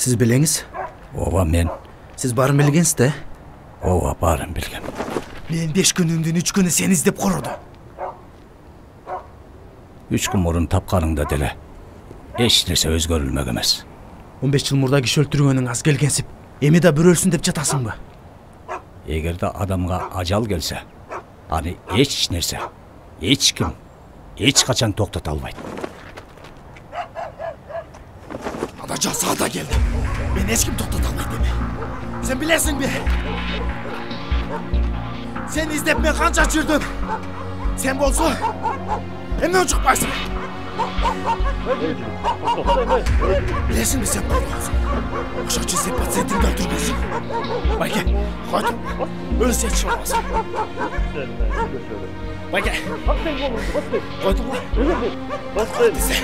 Siz bilеңиз? Ооба, мен. Сиз баарын билгенсиз да? Ооба, баарын билгем. Мен 5 күнүмдүн 3 күнү сени издеп корорду. 3 күн мурун тапканыңда деле эч нерсе өзгөрүлмөк эмес. 15 жыл мурда киши өлтүргөнүң аз келгенсип, эми да бир өлсүн деп жатасыңбы? Эгерде адамга ажал келсе, аны эч нерсе, эч ким, эч качан токтото албайт. Ада жасаа да келди. Мен эч ким токтото албайт эми. Сен билесиңби? Сен издеп мен канча жүрдүм? Сен болсо, эмне чыкпайсың? Білесің бе сен болғансың? Ошо жүзде пациентіңді өлтірмесің. Байке, қойды. Өлсе етші болмасың. Байке, қойды ғой. Қойды десе.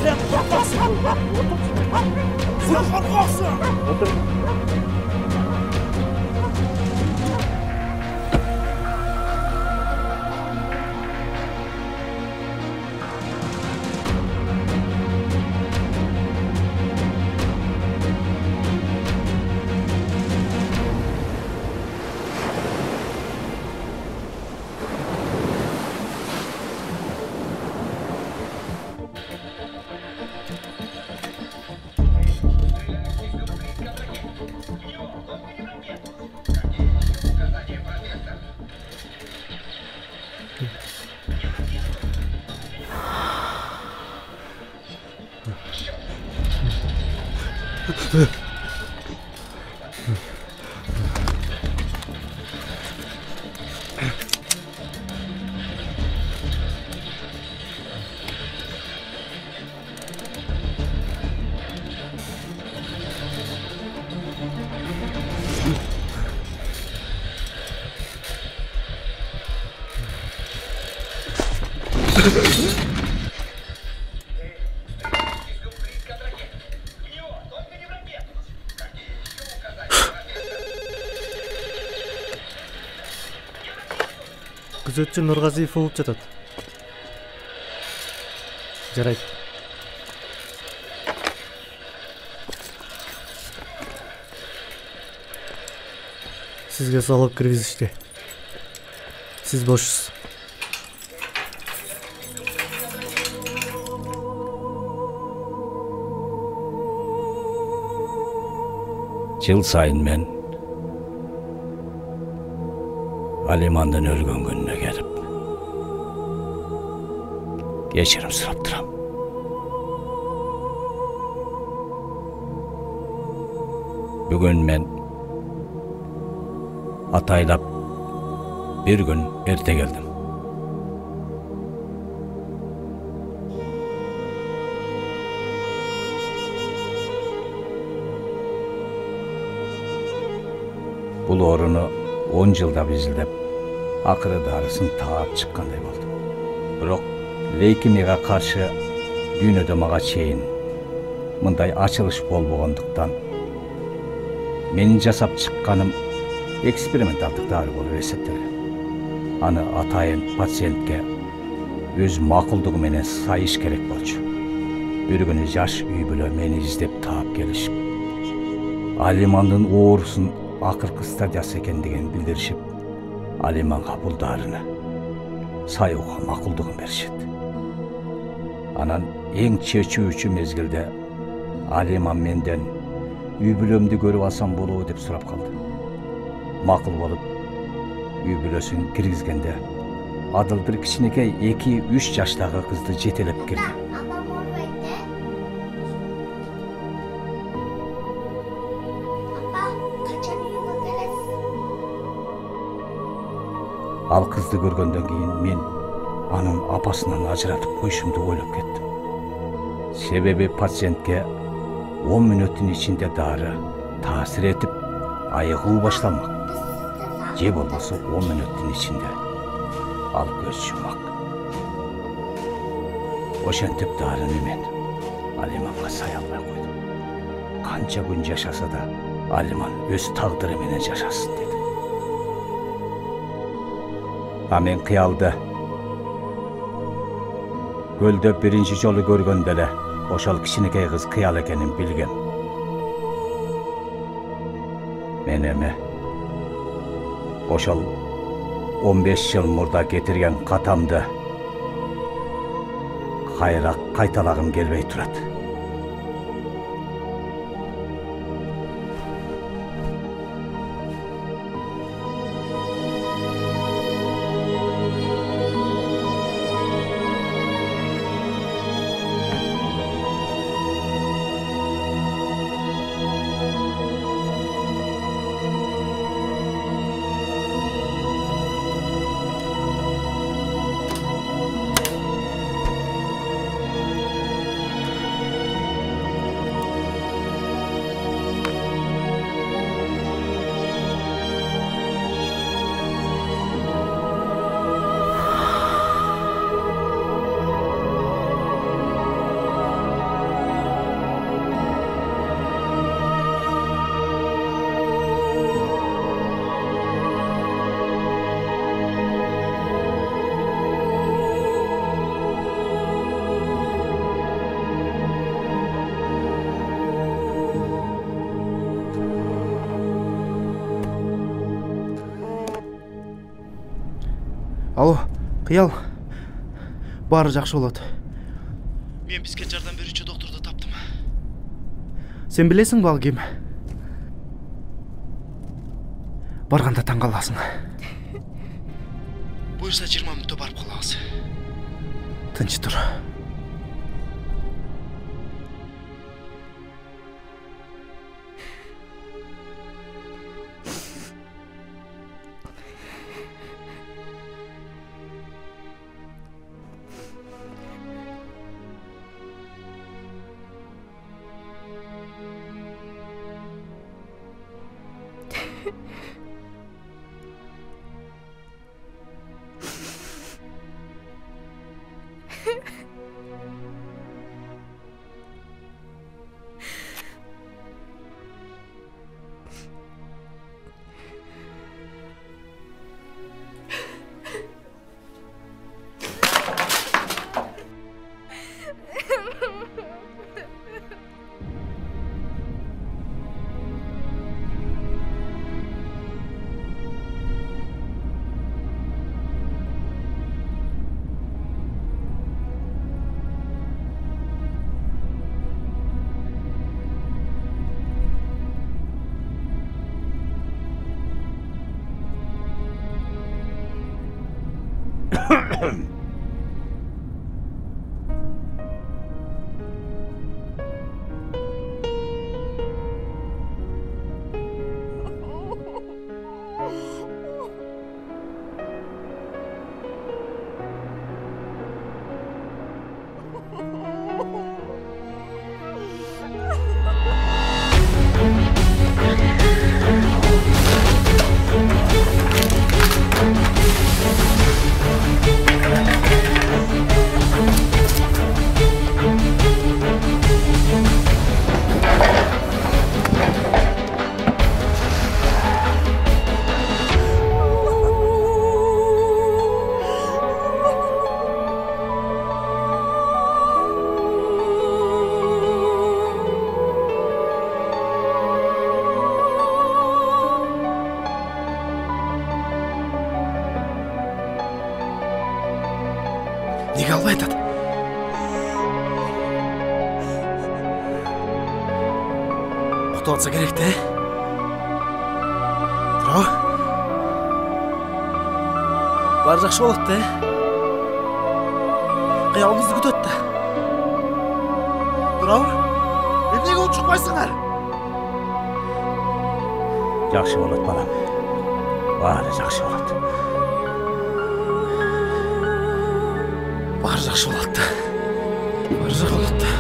Сен қорқақсың. Сен қорқақсың. Күзөтчү Нургазиев болуп жатат. Жарайт. Сизге салып киргизишти. Сиз бошсуз. Жыл сайын мен Алимандын өлгөн күнүнө келип кечирим сурап турам. Бүгін мен атайлап bir gün erте geldim. Бұл орыны 10 жылда изилдеп, акыры дарысын таап чыккандай болду. Бирок лейкемияга каршы дүйнөдө мага чейин мындай ачылыш болбогондуктан менин жасап чыкканым эксперименталдык дары болуп эсептелет. Аны атайын пациентке өз макулдугу менен сайыш керек болчу. Bir күнү жаш үй бүлө мени издеп таап келишип, Алимандын оорусун акыркы стадиясы экендигин билдиришип, Алиманга бул дарыны саюуга макулдугун беришет. Анан эң чечүүчү мезгилде Алиман менден үй бүлөмдү көрүп алсам болобу деп сурап калды. Макул болуп, үй бүлөсүн киргизгенде Адылдыр кичинекей 2-3 жаштагы кызды жетелеп кирди. Ал кызды көргөндөн кийин мен анын апасынан ажыратып коюшумду ойлоп кеттим. Себеби пациентке 10 мүнөттүн ичинде дары таасир этип, айыгуу башталмак. Же болбосо 10 мүнөттүн ичинде ал көз жумак. Ошентип дарыны мен Алиманга сая албай койдум. Канча күн жашаса да Алиман өз тагдыры менен жашасын дедим. А мен кыялды көлдө биринчи жолу көргөндө эле ошол кичинекей кыз кыял экенин билгем. Мен эми ошол 15 жыл мурда кетирген катамды кайра кайталагым келбей турат. Алло, кыял. Баары жакшы болот. Мен бизге жардам берүүчү доктурду таптым. Сен билесиңби ал ким? Барганда таң каласың. Буюрса 20 мүнөттө барып калабыз. Тынч тур. Неге албай атат? Уктап атса керек да. Тура. Баары жакшы болот да. Кыялыңызды күтөт да. Тура. Эмнеге учукпайсыңар? Жакшы болот балам. Баары жакшы болот. Баары жакшы болот да. Баары жакшы болот да.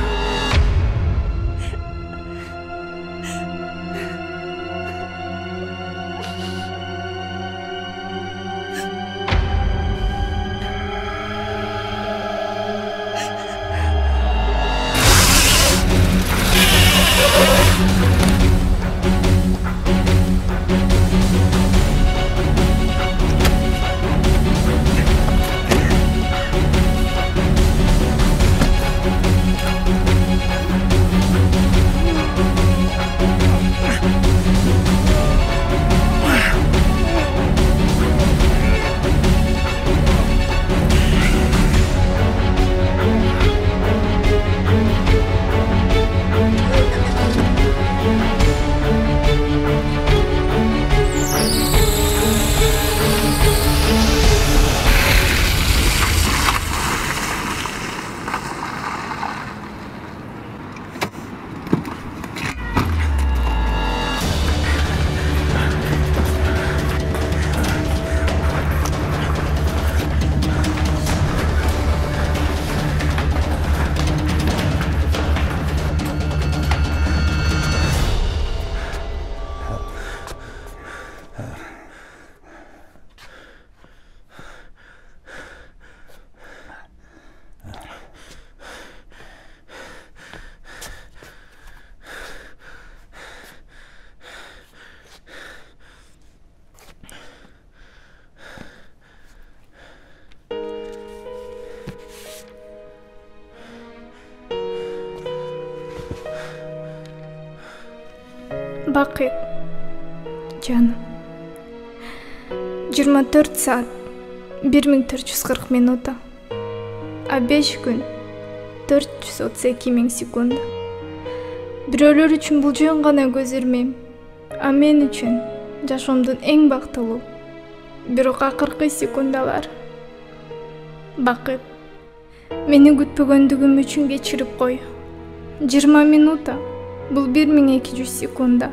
Бақыт, жаным. 24 saat 1440 минута. А 5 күн 432 секунда. Бирөөлөр үчүн бул жөн гана көз ирмейм. А мен үчүн жашоомдун эң бактылуу, бирок акыркы секундалар. Бакыт, мени күтпөгөндүгүм үчүн кечирип кой. 20 минута бул 1200 секунда.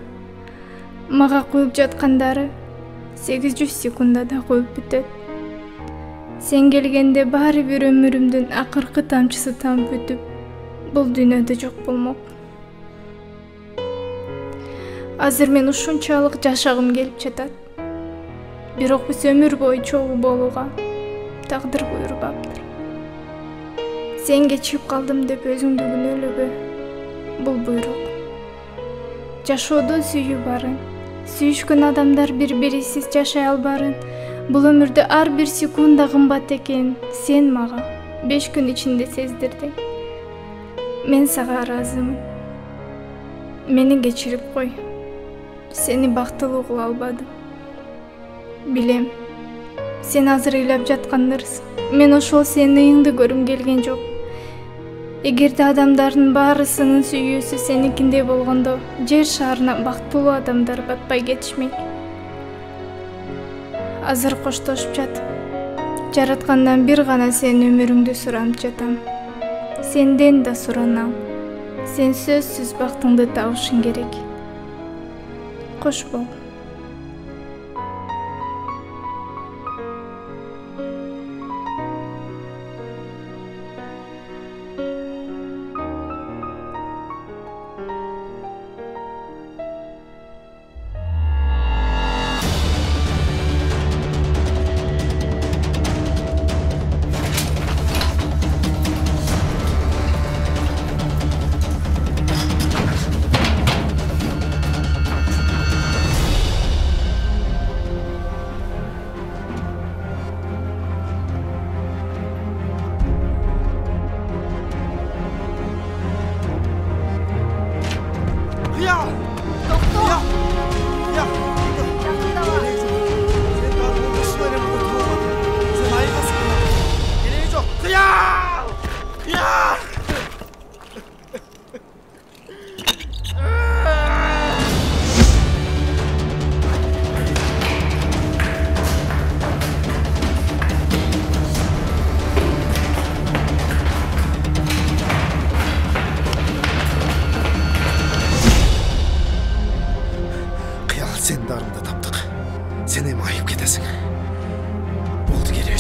Мага коюп жаткандары 800 секундада коюп бүтөт. Сен келгенде баары бир өмүрүмдүн акыркы тамчысы тамып өтүп, бул дүйнөдө жок болмок. Азыр мен ушунчалык жашагым келип жатат. Бирок биз өмүр бою чогуу болууга тагдыр буйрубаптыр. Сен кечирип калдым деп өзүңдү күнөөлөгө. Бул буйрук. Жашоодо сүйүү барын, сүйүшкөн адамдар бири-бирисиз жашай албарын, бул өмүрдө ар бир секунда кымбат экенин сен мага 5 күн ичинде сездирдиң. Мен сага ыраазымын. Мени кечирип кой. Сени бактылуу кыла албадым. Билем, сен азыр ыйлап жаткандырсың. Мен ошол сенин ыйыңды көрүм келген жок. Эгерде адамдардын баарысынын сүйүүсү сеникиндей болгондо, жер шаарына бактылуу адамдар батпай кетишмек. Азыр коштошуп жатып, жараткандан бир гана сенин өмүрүңдү суранып жатам. Сенден да суранам. Сен сөзсүз бактыңды табышың керек. Кош бол. Балдарыңды таптық. Сен эми айып кетесиң. Болду, келе